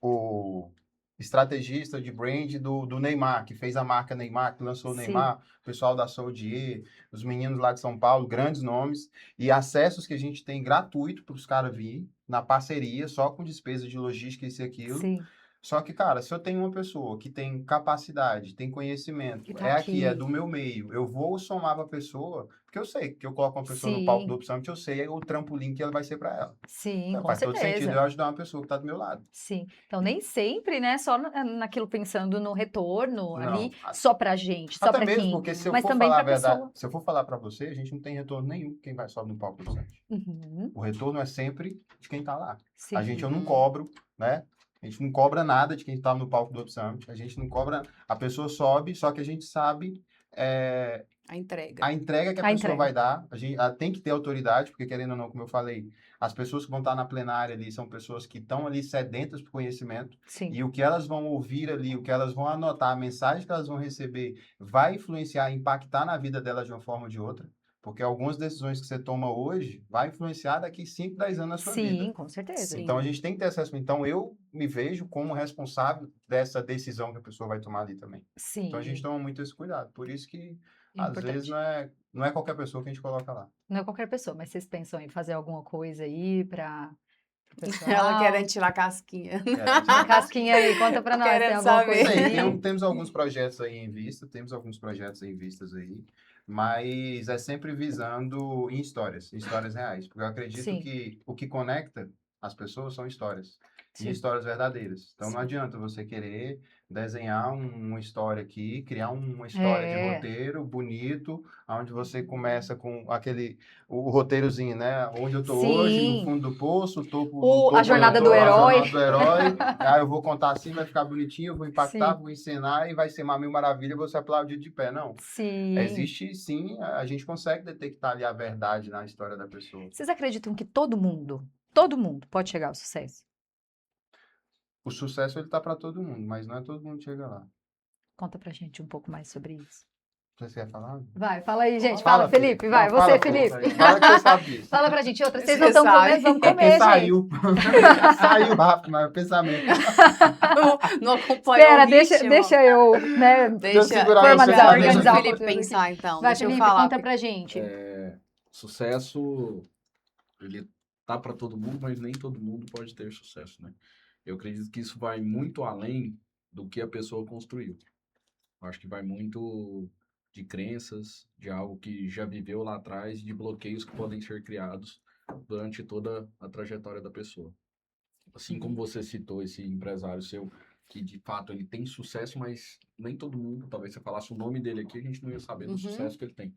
o estrategista de brand do Neymar, que fez a marca Neymar, que lançou o Sim. Neymar, o pessoal da Soldier, os meninos lá de São Paulo, grandes nomes, e acessos que a gente tem gratuito para os caras virem, na parceria, só com despesa de logística, isso e aquilo. Sim. Só que, cara, se eu tenho uma pessoa que tem capacidade, tem Que conhecimento, tá é aqui, é aqui. do meu meio, eu vou somar para a pessoa, porque eu sei que eu coloco uma pessoa no palco do Sim. Up Summit, eu sei o trampolim que ela vai ser para ela. Sim, Então, com faz todo sentido certeza. eu ajudar uma pessoa que está do meu lado. Sim. Então, nem sempre, né, só naquilo pensando no retorno ali, Não, só pra gente, só até pra mesmo quem, porque se eu mas for também falar a pra verdade, pessoa. se eu for falar para você, a gente não tem retorno nenhum quem vai sobe no palco do Summit. Uhum. O retorno é sempre de quem está lá. Sim. A gente eu não Uhum. cobro, né? A gente não cobra nada de quem está no palco do Up Summit. A gente não cobra, a pessoa sobe, só que a gente sabe A entrega. a entrega que a A pessoa entrega. vai dar. Ela tem que ter autoridade, porque querendo ou não, como eu falei, as pessoas que vão estar na plenária ali são pessoas que estão ali sedentas por conhecimento. Sim. E o que elas vão ouvir ali, o que elas vão anotar, a mensagem que elas vão receber, vai influenciar, impactar na vida delas de uma forma ou de outra. Porque algumas decisões que você toma hoje vai influenciar daqui 5, 10 anos na sua vida. Sim, com certeza. Sim. Então a gente tem que ter essa. Então eu me vejo como responsável dessa decisão que a pessoa vai tomar ali também. Então a gente Sim, toma muito esse cuidado. Por isso que é às vezes importante. não é qualquer pessoa que a gente coloca lá. Não é qualquer pessoa, mas vocês pensam em fazer alguma coisa aí para o Ela pessoal? querendo tirar a casquinha. Querendo Tira a tirar. casquinha aí, conta pra nós, tem Querendo alguma saber. coisa Tem, aí? temos alguns projetos aí em vista, temos alguns projetos em vistas aí, mas é sempre visando em histórias reais, porque eu acredito Sim, que o que conecta as pessoas são histórias, e sim, histórias verdadeiras. Então não sim. adianta você querer desenhar uma história aqui, criar uma história de É, roteiro bonito, onde você começa com o roteirozinho, né? Onde eu tô hoje, no sim. fundo do poço, o A topo onde eu jornada do tô, a herói. jornada do herói. Aí eu vou contar assim, vai ficar bonitinho, eu vou impactar, Sim, vou encenar e vai ser uma mil maravilha, você aplaudir de pé. Não. sim. Existe sim, a gente consegue detectar ali a verdade na história da pessoa. Vocês acreditam que todo mundo pode chegar ao sucesso? O sucesso ele tá para todo mundo, mas não é todo mundo que chega lá. Conta pra gente um pouco mais sobre isso. Você quer falar? Vai, fala aí, gente. Fala, Fala, Felipe, vai. Não, Você, fala, Felipe. Fala que você sabe disso. Fala pra gente outra. Vocês Você não estão sabe. comendo, vamos É porque comer, gente. saiu. Saiu rápido, mas o pensamento. Não acompanhou Espera, o ritmo. deixa eu, né, Deixa segurar deixa formalizar, você, organizar o um Felipe pouquinho. pensar, então. Vai, Deixa eu Felipe, falar. conta pra gente. Sucesso, ele tá para todo mundo, mas nem todo mundo pode ter sucesso, né? Eu acredito que isso vai muito além do que a pessoa construiu. Eu acho que vai muito de crenças, de algo que já viveu lá atrás, de bloqueios que podem ser criados durante toda a trajetória da pessoa. Assim como você citou esse empresário seu, que de fato ele tem sucesso, mas nem todo mundo, talvez você falasse o nome dele aqui, a gente não ia saber do Uhum. sucesso que ele tem.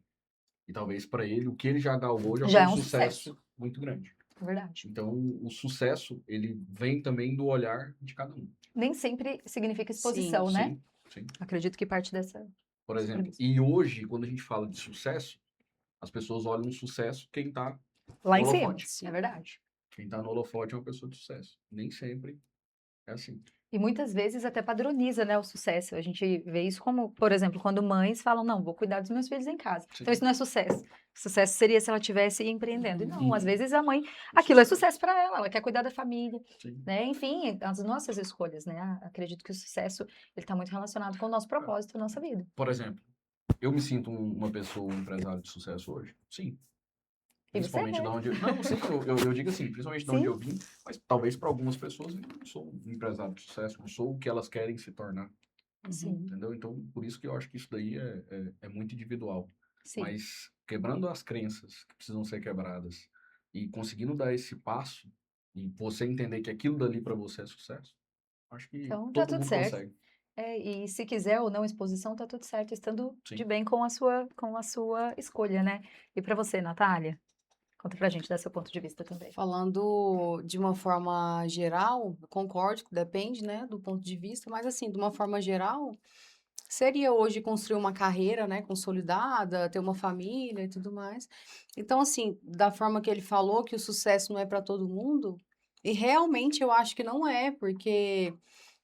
E talvez para ele, o que ele já galgou já Já foi é um um sucesso sucesso. muito grande. É verdade. Então, o sucesso, ele vem também do olhar de cada um. Nem sempre significa Sim, exposição, né? Sim, sim. Acredito que parte dessa. Por exemplo, premissa. e hoje, quando a gente fala de sucesso, as pessoas olham o sucesso quem tá Lá em no cima. holofote. É verdade. Quem tá no holofote é uma pessoa de sucesso. Nem sempre é assim. E muitas vezes até padroniza, né, o sucesso. A gente vê isso como, por exemplo, quando mães falam, não, vou cuidar dos meus filhos em casa. Sim. Então isso não é sucesso. Sucesso seria se ela estivesse empreendendo. E não, Uhum. às vezes a mãe, aquilo é sucesso para ela quer cuidar da família, Sim. né? Enfim, as nossas escolhas, né? Acredito que o sucesso, ele tá muito relacionado com o nosso propósito, a nossa vida. Por exemplo, eu me sinto uma pessoa, um empresário de sucesso hoje? Sim. E você Principalmente é. de onde eu... Não, sim, eu digo assim, principalmente de onde Sim. eu vim, mas talvez para algumas pessoas eu não sou um empresário de sucesso, não sou o que elas querem se tornar, Sim, entendeu? Então, por isso que eu acho que isso daí é muito individual. sim. Mas quebrando as crenças que precisam ser quebradas e conseguindo dar esse passo e você entender que aquilo dali para você é sucesso, acho que Então, tá todo tudo mundo certo. consegue. E se quiser ou não exposição, tá tudo certo, estando Sim. de bem com a sua escolha, né? E para você, Natália? Conta pra gente, dá seu ponto de vista também. Falando de uma forma geral, eu concordo que depende, né, do ponto de vista, mas assim, de uma forma geral, seria hoje construir uma carreira, né, consolidada, ter uma família e tudo mais. Então, assim, da forma que ele falou que o sucesso não é para todo mundo, e realmente eu acho que não é, porque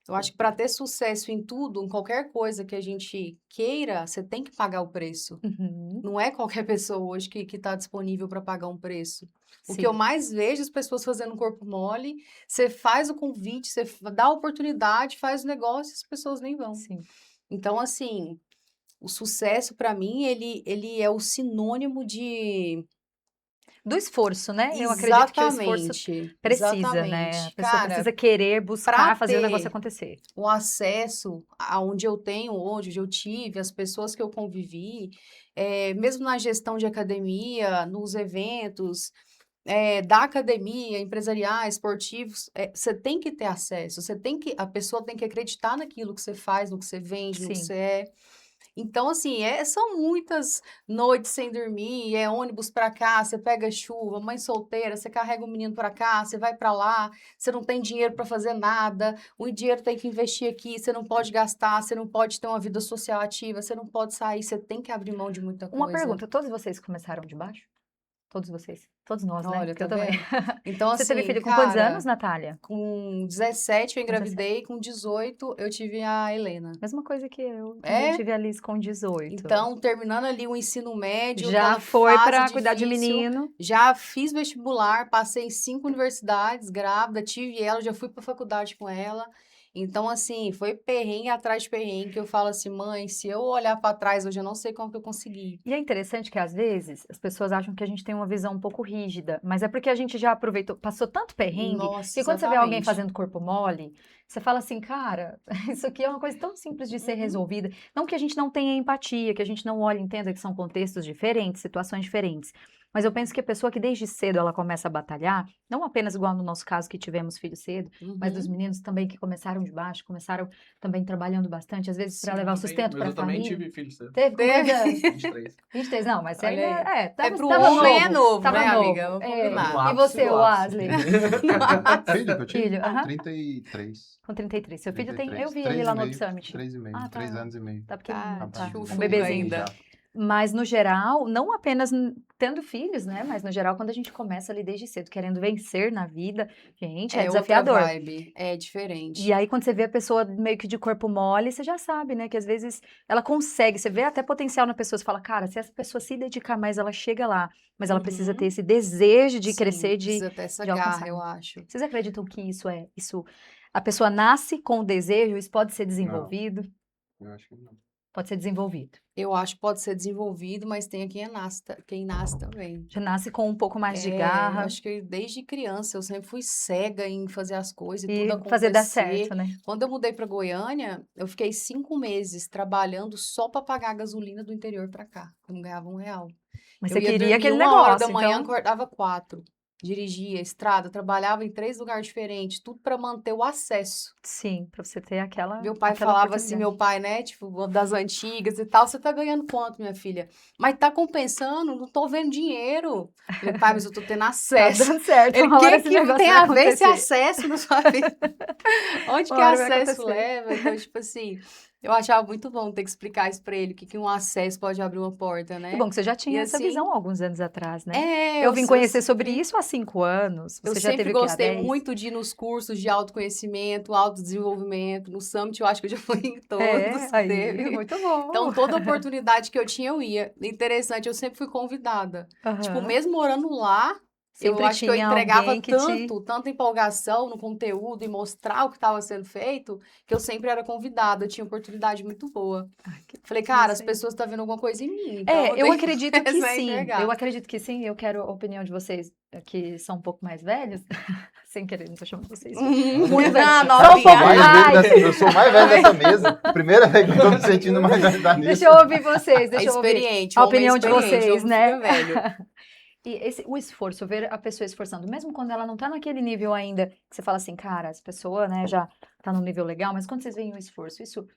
Eu acho que para ter sucesso em tudo, em qualquer coisa que a gente queira, você tem que pagar o preço. Uhum. Não é qualquer pessoa hoje que está disponível para pagar um preço. O que Sim. eu mais vejo as pessoas fazendo corpo mole, você faz o convite, você dá a oportunidade, faz o negócio e as pessoas nem vão. Sim. Então, assim, o sucesso para mim, ele é o sinônimo de... Do esforço, né? Eu acredito que o esforço Exatamente, precisa, né? A exatamente. pessoa Cara, precisa querer para buscar fazer o negócio ter acontecer. o acesso aonde eu tenho hoje, onde eu tive, as pessoas que eu convivi, mesmo na gestão de academia, nos eventos, da academia, empresariais, esportivos, você tem que ter acesso, a pessoa tem que acreditar naquilo que você faz, no que você vende, no que Sim. você é. Então, assim, são muitas noites sem dormir, ônibus pra cá, você pega chuva, mãe solteira, você carrega o menino pra cá, você vai pra lá, você não tem dinheiro pra fazer nada, o dinheiro tem que investir aqui, você não pode gastar, você não pode ter uma vida social ativa, você não pode sair, você tem que abrir mão de muita Uma coisa. pergunta, todos vocês começaram de baixo? Todos vocês? Todos nós, né? Olha, Porque tá eu também. vendo? Então, Você teve assim, filho com quantos anos, cara, Natália? com 17 eu Com 17. engravidei, com 18 eu tive a Helena. Mesma coisa que eu. Também É? tive a Liz com 18. Então, terminando ali o ensino médio, Já aquela foi fase para cuidar de difícil, menino. já fiz vestibular, passei em 5 universidades, grávida, tive ela, já fui para faculdade com ela. Então, assim, foi perrengue atrás de perrengue, que eu falo assim, mãe, se eu olhar para trás hoje, eu não sei como que eu consegui. E é interessante que às vezes as pessoas acham que a gente tem uma visão um pouco rígida, mas é porque a gente já aproveitou, passou tanto perrengue, Nossa, que quando você vê alguém exatamente. fazendo corpo mole, você fala assim, cara, isso aqui é uma coisa tão simples de ser Uhum. resolvida. Não que a gente não tenha empatia, que a gente não olhe e entenda que são contextos diferentes, situações diferentes. Mas eu penso que a pessoa que desde cedo ela começa a batalhar, não apenas igual no nosso caso que tivemos filho cedo, mas dos Uhum. meninos também que começaram de baixo, começaram também trabalhando bastante, às vezes para levar o Também- sustento mas para a eu também família. tive filho cedo. Teve com Teve. quantos anos? 23. 23, não, mas você Olha ainda, aí. tava, Pro tava homem novo, é novo, tava né, novo. amiga? Vamos combinar. No E ápice você, do o ápice. Wesley? Filho que eu tive? Filho, aham. 33. Com 33. Seu filho tem, eu 33. vi ele 3 lá e no meio. Summit. 3 e meio. Ah, 3 tá, anos e meio. tá pequenininho, Tá, tá, um chufunga bebezinho. ainda. Mas no geral, não apenas tendo filhos, né? Mas no geral, quando a gente começa ali desde cedo, querendo vencer na vida, gente, é É outra desafiador. vibe, é diferente. E aí, quando você vê a pessoa meio que de corpo mole, você já sabe, né? Que às vezes ela consegue, você vê até potencial na pessoa, você fala, cara, se essa pessoa se dedicar mais, ela chega lá. Mas ela precisa ter Uhum. esse desejo de Sim, crescer, precisa ter essa de garra, alcançar. eu acho. Vocês acreditam que isso, a pessoa nasce com o desejo, isso pode ser Não, desenvolvido? eu acho que não. Pode ser desenvolvido. Eu acho que pode ser desenvolvido, mas tem quem nasce também. Já nasce com um pouco mais de Eu garra acho que desde criança eu sempre fui cega em fazer as coisas e e tudo fazer dar acontecer. certo, né? Quando eu mudei para Goiânia, eu fiquei 5 meses trabalhando só para pagar a gasolina do interior para cá. Eu não ganhava R$1. Mas Eu você ia queria dormir aquele 1 hora da negócio, manhã, então. acordava 4. Dirigia, estrada, trabalhava em 3 lugares diferentes, tudo para manter o acesso. Sim, pra você ter aquela Meu pai aquela falava assim, oportunidade. meu pai, né, tipo, das antigas e tal, você tá ganhando quanto, minha filha? Mas tá compensando? Não tô vendo dinheiro. Falei, pai, mas eu tô tendo Tá acesso. dando certo, Ele, uma hora que esse negócio tem vai a ver esse acontecer. acesso na sua vida? Onde Uma que hora vai acesso acontecer. leva? Então, tipo assim, eu achava muito bom ter que explicar isso pra ele, que um acesso pode abrir uma porta, Que né? bom que você já E tinha essa assim, visão há alguns anos atrás, né? é, Eu vim conhecer sobre sempre... isso há 5 anos. Eu Você já sempre teve o quê? Há gostei 10? muito de ir nos cursos de autoconhecimento, autodesenvolvimento. No Summit, eu acho que eu já fui em todos que Aí, teve. muito bom. Então, toda oportunidade que eu tinha, eu ia. Interessante, eu sempre fui convidada. Tipo, Aham. mesmo morando lá, eu Sempre acho que eu tinha entregava alguém que te... tanta empolgação no conteúdo e mostrar o que estava sendo feito, que eu sempre era convidada. Eu tinha oportunidade muito boa. Ai, que Falei, cara, as você- pessoas estão vendo alguma coisa em mim. Então, É, eu tenho acredito que começar a sim. enxergar. Eu acredito que sim. Eu quero a opinião de vocês que são um pouco mais velhos. Sem querer, não tô chamando vocês. Muito velho. Ah, Só um Eu pouco sou mais mais. velho dessa, eu sou o mais velho dessa mesa. Primeira vez que eu tô me sentindo mais velho da mesa. Deixa eu ouvir vocês, deixa eu ouvir. Experiente, A o homem opinião de experiente, vocês, o né? filho velho. E o esforço, ver a pessoa esforçando, mesmo quando ela não tá naquele nível ainda, que você fala assim, cara, essa pessoa, né, já tá num nível legal, mas quando vocês veem o esforço, isso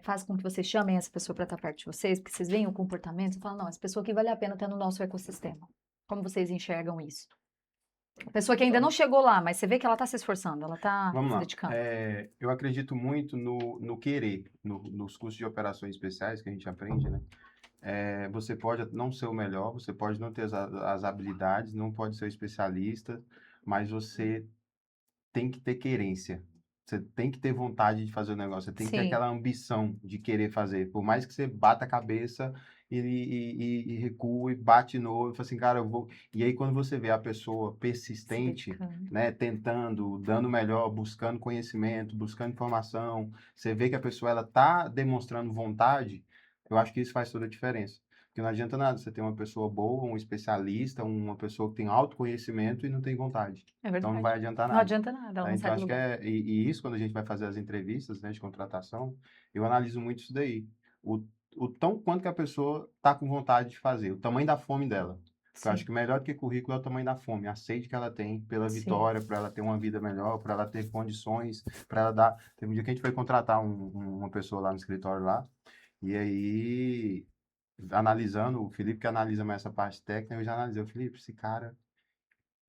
faz com que vocês chamem essa pessoa para estar perto de vocês, porque vocês veem o comportamento e falam, não, essa pessoa aqui vale a pena estar no nosso ecossistema. Como vocês enxergam isso? A pessoa que ainda não chegou lá, mas você vê que ela tá se esforçando, ela tá Vamos se lá. dedicando. Eu acredito muito no querer, nos cursos de operações especiais que a gente aprende, né? Você pode não ser o melhor, você pode não ter as habilidades, não pode ser o especialista, mas você tem que ter querência. Você tem que ter vontade de fazer o negócio, você tem que ter Sim. aquela ambição de querer fazer. Por mais que você bata a cabeça e recua e bate de novo, e fala assim, cara, eu vou. E aí, quando você vê a pessoa Se persistente, dedicando. né, tentando, dando o melhor, buscando conhecimento, buscando informação, você vê que a pessoa ela tá demonstrando vontade, eu acho que isso faz toda a diferença. Porque não adianta nada você ter uma pessoa boa, um especialista, uma pessoa que tem autoconhecimento e não tem vontade. É Então não verdade. vai adiantar Não nada. adianta nada, ela Tá? não Então, sai do acho que lugar. e isso, quando a gente vai fazer as entrevistas, né, de contratação, eu analiso muito isso daí. O, o tão quanto que a pessoa está com vontade de fazer, o tamanho da fome dela. Porque eu acho Sim, que melhor do que currículo é o tamanho da fome, a sede que ela tem pela sim. vitória, para ela ter uma vida melhor, para ela ter condições, para ela dar. Teve um dia que a gente foi contratar uma pessoa lá no escritório lá, e aí, analisando, o Felipe que analisa mais essa parte técnica, eu já analisei, o Felipe, esse cara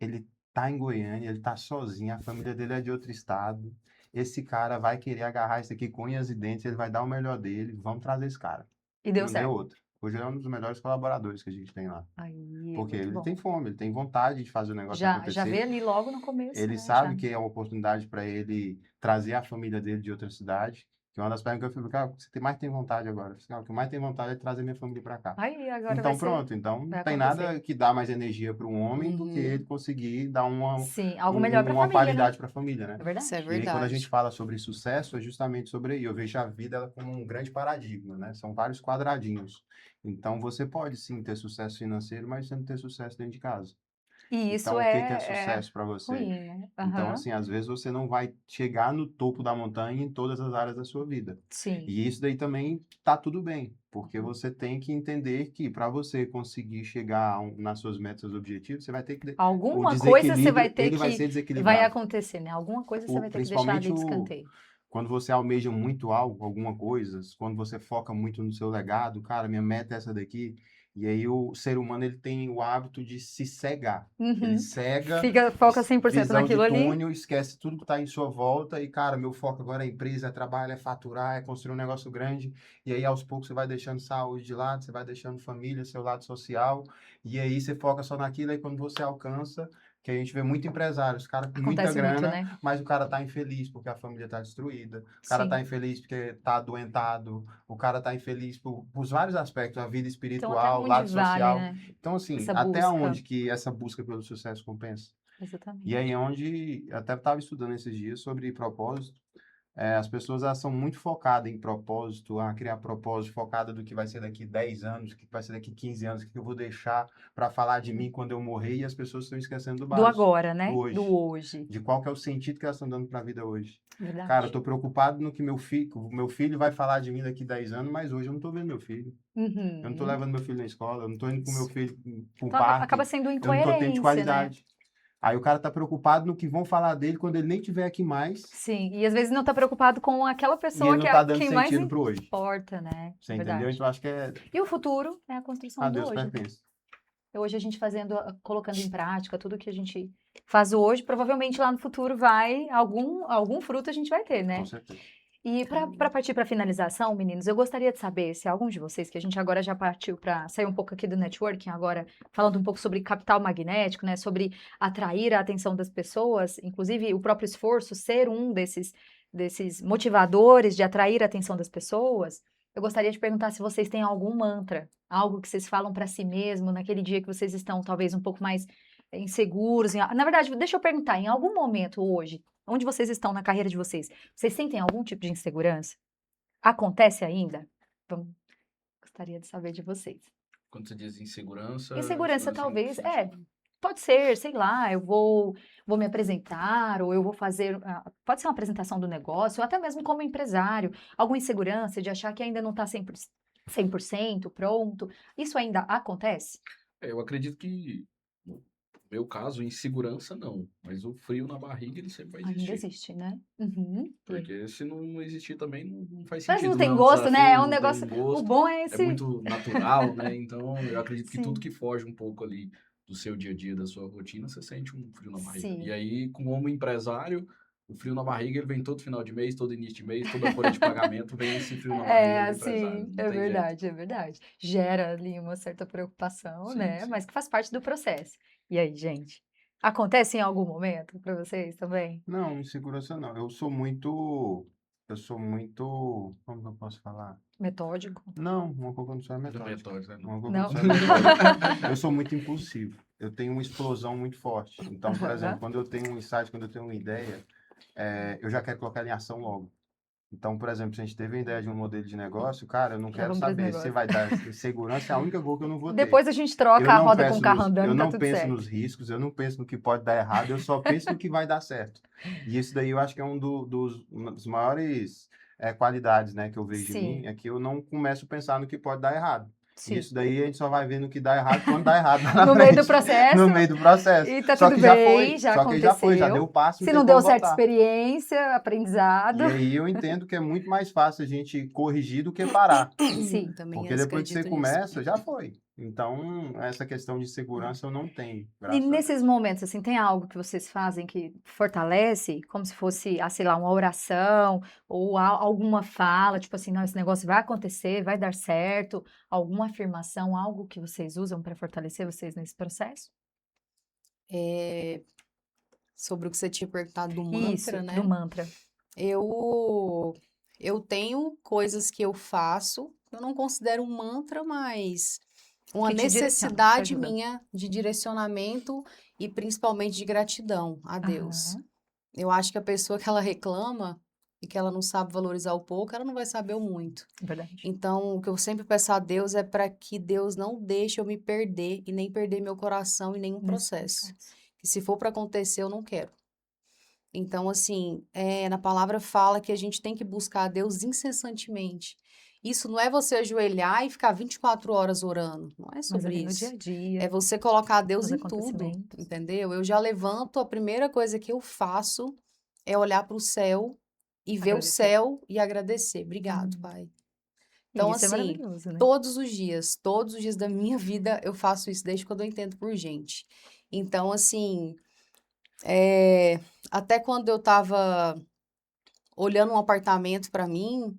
ele tá em Goiânia, ele tá sozinho, a família dele é de outro estado. Esse cara vai querer agarrar isso aqui com unhas e dentes, ele vai dar o melhor dele. Vamos trazer esse cara. E deu Não deu certo. outro. Hoje ele é um dos melhores colaboradores que a gente tem lá. Aí, Porque muito ele bom. tem fome, ele tem vontade de fazer o negócio Já vê acontecer. ali logo no começo, Ele né? Já. sabe que é uma oportunidade para ele trazer a família dele de outra cidade. Que é uma das perguntas que eu falei, cara, o que você mais tem vontade agora? Eu falei, cara, o que eu mais tenho vontade é trazer minha família para cá. Aí, agora Então, pronto. Então, não vai tem acontecer. nada que dá mais energia para um homem do que Uhum. ele conseguir dar Sim, algo melhor para a uma família, né? qualidade para a família, né? É verdade. Isso é E aí, quando a gente verdade. fala sobre sucesso, é justamente sobre aí. Eu vejo a vida ela como um grande paradigma, né? São vários quadradinhos. Então, você pode sim ter sucesso financeiro, mas você não ter sucesso dentro de casa. E isso Então, o que que é é sucesso para você? ruim, né? Então, Aham. assim, às vezes você não vai chegar no topo da montanha em todas as áreas da sua vida. Sim. E isso daí também tá tudo bem, porque você tem que entender que para você conseguir chegar nas suas metas, objetivos, você vai ter que o Alguma coisa você vai desequilíbrio, ter ele vai que ser vai desequilibrado. acontecer, né? Alguma coisa você vai ter que deixar Principalmente ali de escanteio. quando você almeja muito algo, alguma coisa, quando você foca muito no seu legado, cara, minha meta é essa daqui. E aí o ser humano ele tem o hábito de se cegar. Ele Uhum. cega, Foca 100% visão de naquilo ali. túnel, esquece tudo que está em sua volta e, cara, meu foco agora é empresa, é trabalho, é faturar, é construir um negócio grande. E aí, aos poucos, você vai deixando saúde de lado, você vai deixando família, seu lado social. E aí, você foca só naquilo. E quando você alcança, que a gente vê muito empresários, cara com muita Acontece muito, grana, né? mas o cara tá infeliz porque a família tá destruída. O cara tá Sim. infeliz porque tá adoentado. O cara tá infeliz por vários aspectos, a vida Então, até espiritual, o onde lado vale, social. né? Então, assim, Essa até busca. onde que essa busca pelo sucesso compensa? E aí, Exatamente. onde eu até estava estudando esses dias sobre propósito, as pessoas elas são muito focadas em propósito, a criar propósito, focada do que vai ser daqui 10 anos, o que vai ser daqui 15 anos, o que eu vou deixar para falar de mim quando eu morrer, e as pessoas estão esquecendo do Do básico, agora, do né? Do hoje, hoje. de qual que é o sentido que elas estão dando para a vida hoje. Cara, eu Verdade. estou preocupado no que meu filho vai falar de mim daqui 10 anos, mas hoje eu não estou vendo meu filho. Eu não estou Uhum. levando meu filho na escola, eu não estou indo com meu Isso. filho para o Então, acaba parque, sendo eu não estou tendo de incoerência, né? qualidade. Aí o cara tá preocupado no que vão falar dele quando ele nem estiver aqui mais Sim. E às vezes não tá preocupado com aquela e ele pessoa que não é tá dando quem mais sentido pro hoje. importa, né? Você entendeu? Verdade. Então acho que é E o futuro é a construção a do Deus hoje, né? pertence. Hoje a gente fazendo, colocando em prática tudo que a gente faz hoje, provavelmente lá no futuro vai, algum fruto a gente vai ter, né? Com certeza. E para partir para a finalização, meninos, eu gostaria de saber se alguns de vocês, que a gente agora já partiu para sair um pouco aqui do networking, agora falando um pouco sobre capital magnético, né? Sobre atrair a atenção das pessoas, inclusive o próprio esforço ser um desses motivadores de atrair a atenção das pessoas. Eu gostaria de perguntar se vocês têm algum mantra, algo que vocês falam para si mesmo naquele dia que vocês estão talvez um pouco mais inseguros. Na verdade, deixa eu perguntar, em algum momento hoje, onde vocês estão na carreira de vocês, vocês sentem algum tipo de insegurança? Acontece ainda? Gostaria de saber de vocês. Quando você diz insegurança, Insegurança, insegurança em que talvez, sentido? pode ser, sei lá, eu vou me apresentar, ou eu vou fazer, pode ser uma apresentação do negócio, ou até mesmo como empresário, alguma insegurança de achar que ainda não está 100% pronto. Isso ainda acontece? Eu acredito que, no meu caso, insegurança não, mas o frio na barriga ele sempre vai Ainda existir. existe, né? Uhum. Porque se não existir também não faz Mas não sentido, não é tem um gosto, né? É desafio, um não tem negócio. um O gosto, bom é é esse. muito natural, né? Então eu acredito que tudo Sim, que foge um pouco ali do seu dia a dia, da sua rotina, você sente um frio na barriga. E sim. aí, como empresário, o frio na barriga ele vem todo final de mês, todo início de mês, toda folha de pagamento, vem esse frio na barriga do empresário. Assim, Não é tem jeito. verdade, é verdade. Gera ali uma certa preocupação, Sim, né? sim. Mas que faz parte do processo. E aí, gente? Acontece em algum momento para vocês também? Não, insegurança não. Como que eu posso falar? Metódico? Não, uma coisa que eu não sou é Do metódico. metódico, né? Uma coisa que eu Não? não sou é metódico. Eu sou muito impulsivo. Eu tenho uma explosão muito forte. Então, por exemplo, Aham. quando eu tenho um insight, quando eu tenho uma ideia, eu já quero colocar ela em ação logo. Então, por exemplo, se a gente teve a ideia de um modelo de negócio, cara, eu não Já quero vamos para esse saber se negócio. vai dar segurança, é a única coisa que eu não vou ter. Depois a gente troca a roda com o carro andando Eu e tá não tudo penso certo. nos riscos, eu não penso no que pode dar errado, eu só penso no que vai dar certo. E isso daí eu acho que é uma das maiores qualidades, né, que eu vejo em Sim, mim, é que eu não começo a pensar no que pode dar errado. E sim. isso daí a gente só vai ver no que dá errado quando dá errado lá na No meio do frente, processo, no meio do processo. e tá Só tudo que já bem, foi, já só que já foi, já deu aconteceu. o passo, não Se tem não deu como certa voltar. experiência, aprendizado. E aí eu entendo que é muito mais fácil a gente corrigir do que parar. Sim. Também Porque depois que você acredito nisso. começa, já foi. Então, essa questão de segurança eu não tenho, E graças a Deus. nesses momentos, assim, tem algo que vocês fazem que fortalece, como se fosse, sei lá, uma oração ou alguma fala, tipo assim, não, esse negócio vai acontecer, vai dar certo, alguma afirmação, algo que vocês usam para fortalecer vocês nesse processo? É, sobre o que você tinha perguntado do Isso, mantra, do né? mantra. Eu tenho coisas que eu faço, eu não considero um mantra, mas uma Que te direciona, te necessidade ajuda. minha de direcionamento e principalmente de gratidão a Deus. Aham, Eu acho que a pessoa que ela reclama e que ela não sabe valorizar o pouco, ela não vai saber o muito. verdade. Então, o que eu sempre peço a Deus é para que Deus não deixe eu me perder e nem perder meu coração em nenhum Nesse processo. processo. Que se for para acontecer, eu não quero. Então, assim, na palavra fala que a gente tem que buscar a Deus incessantemente. Isso não é você ajoelhar e ficar 24 horas orando. Não é Mas sobre ali no dia isso. a É dia, você colocar Deus nos em tudo, acontecimentos. entendeu? Eu já levanto, a primeira coisa que eu faço é olhar para o céu e ver o Agradecer. céu e agradecer. Obrigado, Hum. Pai. E Então, isso é assim, maravilhoso, né? todos os dias da minha vida eu faço isso desde quando eu entendo por gente. Então, assim, até quando eu tava olhando um apartamento para mim,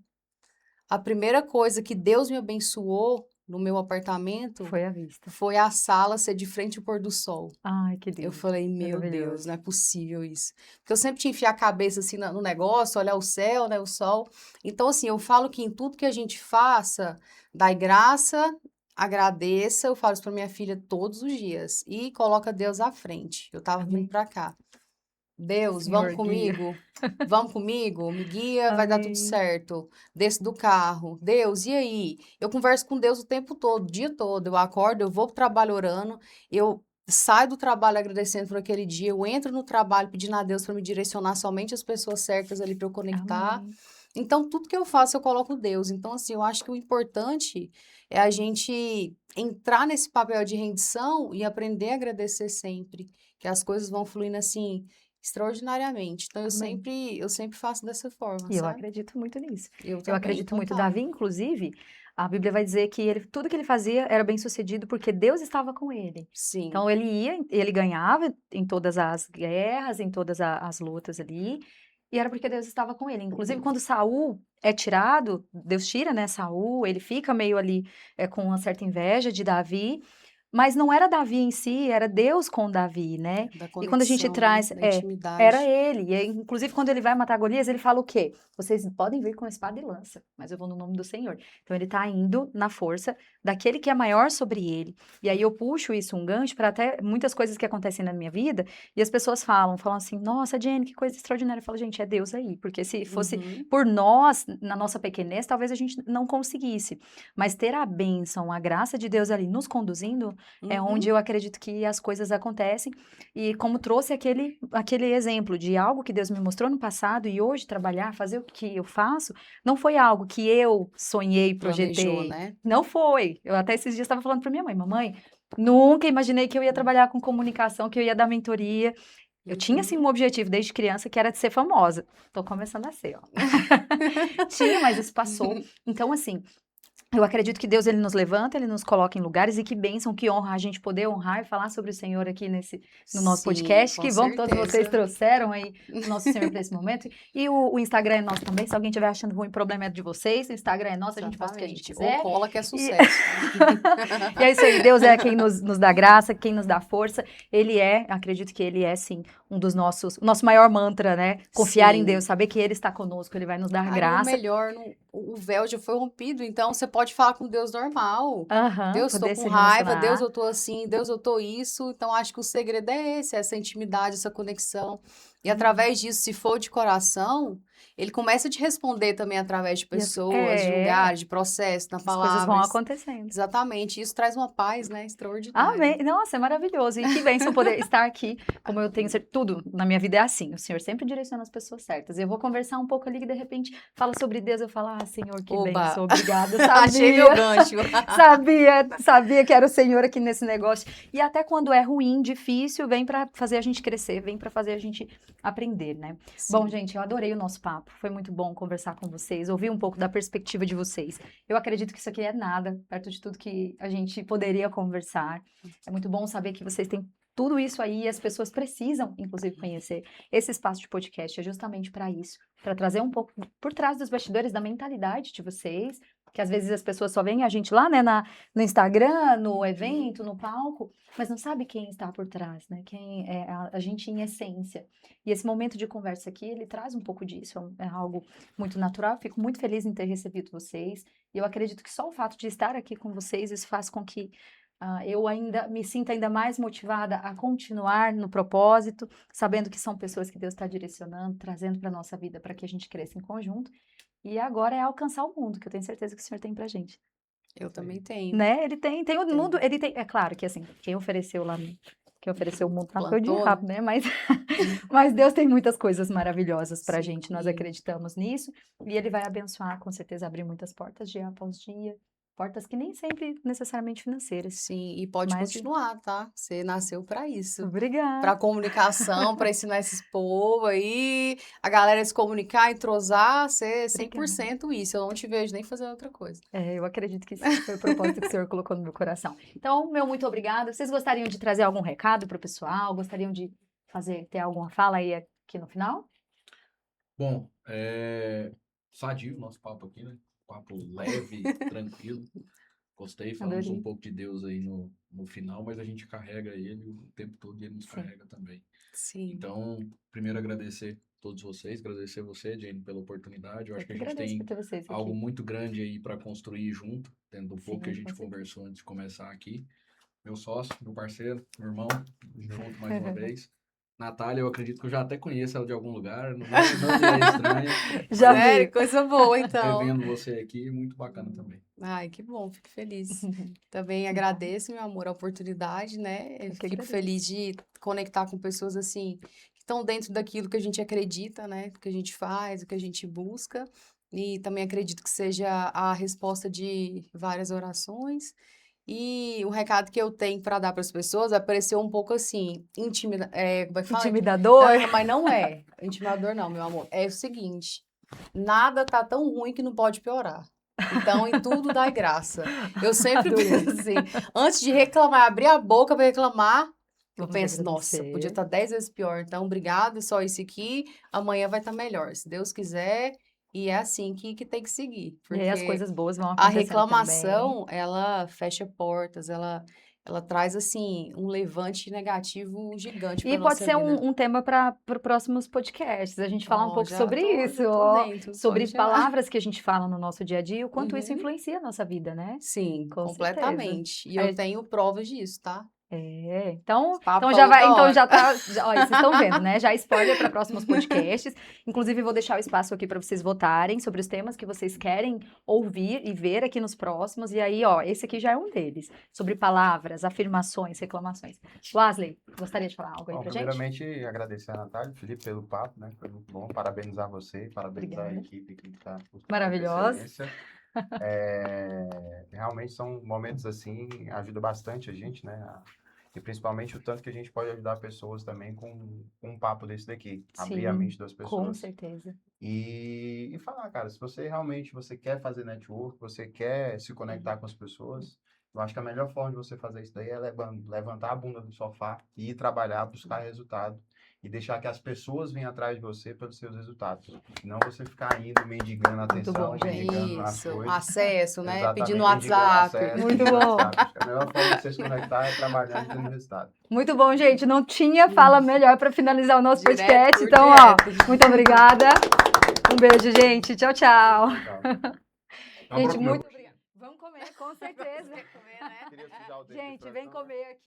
a primeira coisa que Deus me abençoou no meu apartamento Foi à vista. foi a sala ser de frente ao pôr do sol. Ai, que Eu lindo. falei, meu Deus, Maravilhoso. não é possível isso. Porque eu sempre tinha que enfiar a cabeça assim no negócio, olhar o céu, né, o sol. Então, assim, eu falo que em tudo que a gente faça, dai graça, agradeça. Eu falo isso pra minha filha todos os dias. E coloca Deus à frente. Eu tava vindo Amém. pra cá. Deus, Senhor, vamos guia. comigo? Vamos comigo? Me guia, vai dar tudo Amém. certo. Desço do carro. Deus, e aí? Eu converso com Deus o tempo todo, o dia todo. Eu acordo, eu vou pro trabalho orando, eu saio do trabalho agradecendo por aquele dia, eu entro no trabalho pedindo a Deus para me direcionar somente as pessoas certas ali para eu conectar. Amém. Então, tudo que eu faço, eu coloco Deus. Então, assim, eu acho que o importante é a gente entrar nesse papel de rendição e aprender a agradecer sempre, que as coisas vão fluindo assim extraordinariamente. Então, Amém. eu sempre faço dessa forma, E eu sabe? acredito muito nisso. Eu Eu também, acredito muito. total. Davi, inclusive, a Bíblia vai dizer que tudo que ele fazia era bem sucedido porque Deus estava com ele. Sim, Então ele ia, ele ganhava em todas as guerras, em todas as lutas ali, e era porque Deus estava com ele. Inclusive, quando Saul é tirado, Deus tira, né, Saul, ele fica meio ali com uma certa inveja de Davi, mas não era Davi em si, era Deus com Davi, né? da E quando a gente conexão, né? traz, Da era intimidade. ele. E aí, inclusive, quando ele vai matar Golias, ele fala o quê? Vocês podem vir com espada e lança, mas eu vou no nome do Senhor. Então, ele tá indo na força daquele que é maior sobre ele. E aí, eu puxo isso, um gancho, para até muitas coisas que acontecem na minha vida, e as pessoas falam assim, nossa, Jenny, que coisa extraordinária. Eu falo, gente, é Deus aí, porque se fosse Uhum, por nós, na nossa pequenez, talvez a gente não conseguisse. Mas ter a bênção, a graça de Deus ali nos conduzindo, é onde uhum. eu acredito que as coisas acontecem. E como trouxe aquele exemplo de algo que Deus me mostrou no passado e hoje trabalhar, fazer o que eu faço, não foi algo que eu sonhei, Planejou, projetei. né? Não foi. Eu até esses dias estava falando para minha mãe, mamãe, nunca imaginei que eu ia trabalhar com comunicação, que eu ia dar mentoria. Eu tinha, assim, Uhum. um objetivo desde criança que era de ser famosa. Tô começando a ser, ó. Tinha, mas isso passou. Então, assim, Eu acredito que Deus, ele nos levanta, ele nos coloca em lugares, e que bênção, que honra a gente poder honrar e falar sobre o Senhor aqui no nosso Sim, podcast. com Que bom que todos vocês certeza. trouxeram aí o nosso Senhor para esse momento. E o Instagram é nosso também. Se alguém estiver achando ruim, o problema é de vocês. O Instagram é nosso, a gente faz o que a gente Exatamente. Ou quiser. cola que é sucesso. E é isso aí, Deus é quem nos dá graça, quem nos dá força. Ele é, acredito que ele é, sim, o nosso maior mantra, né? Confiar em Sim. Deus, saber que ele está conosco, ele vai nos dar Aí o graça. melhor, o véu já foi rompido, então você pode falar com Deus normal. Aham, Deus, tô poder com se raiva, Deus, relacionar. eu tô assim, Deus, eu tô isso. Então, acho que o segredo é esse, essa intimidade, essa conexão. E através disso, se for de coração, ele começa a te responder também através de pessoas, de lugares, de processos, na As coisas vão palavras. acontecendo. Exatamente. Isso traz uma paz, né, extraordinária. Amém. Nossa, é maravilhoso. E que bênção poder estar aqui. Como eu tenho certeza, tudo na minha vida é assim. O Senhor sempre direciona as pessoas certas. Eu vou conversar um pouco ali que de repente fala sobre Deus. Eu falo, Senhor, que Oba! bênção, obrigada. Achei meu gancho. Sabia que era o Senhor aqui nesse negócio. E até quando é ruim, difícil, vem para fazer a gente crescer, vem para fazer a gente aprender, né? Bom, Sim. gente, eu adorei o nosso papo. Foi muito bom conversar com vocês, ouvir um pouco da perspectiva de vocês. Eu acredito que isso aqui é nada, perto de tudo que a gente poderia conversar. É muito bom saber que vocês têm tudo isso aí e as pessoas precisam, inclusive, conhecer. Esse espaço de podcast é justamente para isso, para trazer um pouco por trás dos bastidores da mentalidade de vocês, que às vezes as pessoas só veem a gente lá, né, no Instagram, no evento, no palco, mas não sabe quem está por trás, né? Quem é a gente em essência. E esse momento de conversa aqui, ele traz um pouco disso, é algo muito natural. Fico muito feliz em ter recebido vocês. E eu acredito que só o fato de estar aqui com vocês, isso faz com que eu ainda me sinta ainda mais motivada a continuar no propósito, sabendo que são pessoas que Deus está direcionando, trazendo para a nossa vida, para que a gente cresça em conjunto. E agora é alcançar o mundo, que eu tenho certeza que o Senhor tem pra gente. Eu também tenho. Né? Ele tem o mundo, ele tem. É claro que assim, quem ofereceu o mundo lá foi o Plantou, diabo, né? Mas Deus tem muitas coisas maravilhosas pra gente, nós Sim. acreditamos nisso. E Ele vai abençoar, com certeza, abrir muitas portas dia após dia. Portas que nem sempre necessariamente financeiras. Sim, e pode Mas- continuar, tá? Você nasceu para isso. Obrigada. Para comunicação, para ensinar esses povos aí, a galera se comunicar, entrosar, ser 100% isso. Eu não te vejo nem fazendo outra coisa. Eu acredito que esse foi o propósito que o Senhor colocou no meu coração. Então, meu muito obrigado. Vocês gostariam de trazer algum recado para o pessoal? Gostariam de ter alguma fala aí aqui no final? Bom, sadio o nosso papo aqui, né? Papo leve, tranquilo. Gostei, falamos Adorei. um pouco de Deus aí no final, mas a gente carrega ele o tempo todo e ele nos Sim. carrega também. Sim. Então, primeiro agradecer a todos vocês, agradecer você, Jane, pela oportunidade. Eu acho que a gente agradeço tem por ter vocês aqui. algo muito grande aí para construir junto, tendo do pouco que a Sim, gente com certeza. conversou antes de começar aqui. Meu sócio, meu parceiro, meu irmão, junto mais uma vez. Natália, eu acredito que eu já até conheço ela de algum lugar, não me é estranha. Já Sério, vi. coisa boa, então. Revendo você aqui, muito bacana também. Ai, que bom, fico feliz. Também agradeço, meu amor, a oportunidade, né? Eu que fico agradeço. feliz de conectar com pessoas assim, que estão dentro daquilo que a gente acredita, né? Do que a gente faz, do que a gente busca. E também acredito que seja a resposta de várias orações. E o recado que eu tenho para dar para as pessoas vai parecer um pouco assim, como é que fala? Intimidador. Não, mas não é. Intimidador não, meu amor. É o seguinte, nada tá tão ruim que não pode piorar. Então, em tudo dá graça. Eu sempre Adorei. penso assim, antes de reclamar, abrir a boca para reclamar, eu Vamos penso, nossa, agradecer. podia estar 10 vezes pior. Então, obrigado, só isso aqui. Amanhã vai estar melhor, se Deus quiser. E é assim que tem que seguir. E aí as Porque coisas boas vão a acontecendo reclamação, ela fecha portas, ela traz, assim, um levante negativo gigante também. para E pode nossa ser vida. um tema para próximos podcasts. A gente falar um Ó, pouco já sobre isso, já tô ó, dentro, sobre pode chamar. palavras que a gente fala no nosso dia a dia, o quanto isso Uhum. influencia a nossa vida, né? Sim, Com completamente. E Aí- eu tenho provas disso, tá? Então Papo já vai, outra então hora. já tá, olha, vocês estão vendo, né? Já spoiler para próximos podcasts. Inclusive vou deixar o espaço aqui para vocês votarem sobre os temas que vocês querem ouvir e ver aqui nos próximos. E aí, ó, esse aqui já é um deles, sobre palavras, afirmações, reclamações. Wesley, gostaria de falar algo aí Bom, pra gente? primeiramente, agradecer a Natália e Felipe pelo papo, né? Foi muito bom. Parabenizar você, parabenizar Obrigada. a equipe que está Maravilhosa. Realmente são momentos assim, ajuda bastante a gente, né? E principalmente o tanto que a gente pode ajudar pessoas também com um papo desse daqui. Abrir a Sim, mente das com pessoas. certeza. E falar, cara, se você realmente você quer fazer network, você quer se conectar com as pessoas, eu acho que a melhor forma de você fazer isso daí é levantar a bunda do sofá e ir trabalhar, buscar resultado e deixar que as pessoas venham atrás de você pelos seus resultados. Não você ficar indo, mendigando Muito bom, atenção, gente. mendigando as Isso, coisas. acesso, né? Exatamente, Pedindo mendigando WhatsApp. acesso, Muito pedindo bom. WhatsApp. Acho que a melhor forma de você se conectar é trabalhando e tendo resultado. Muito bom, gente. Não tinha fala melhor para finalizar o nosso Direto podcast. por Então, direto. ó, muito obrigada. Um beijo, gente. Tchau, tchau. Tchau. Gente, muito obrigada. Vamos comer, com certeza. Você comer, né? Queria sujar o dedo de Gente, frango, vem né? comer aqui.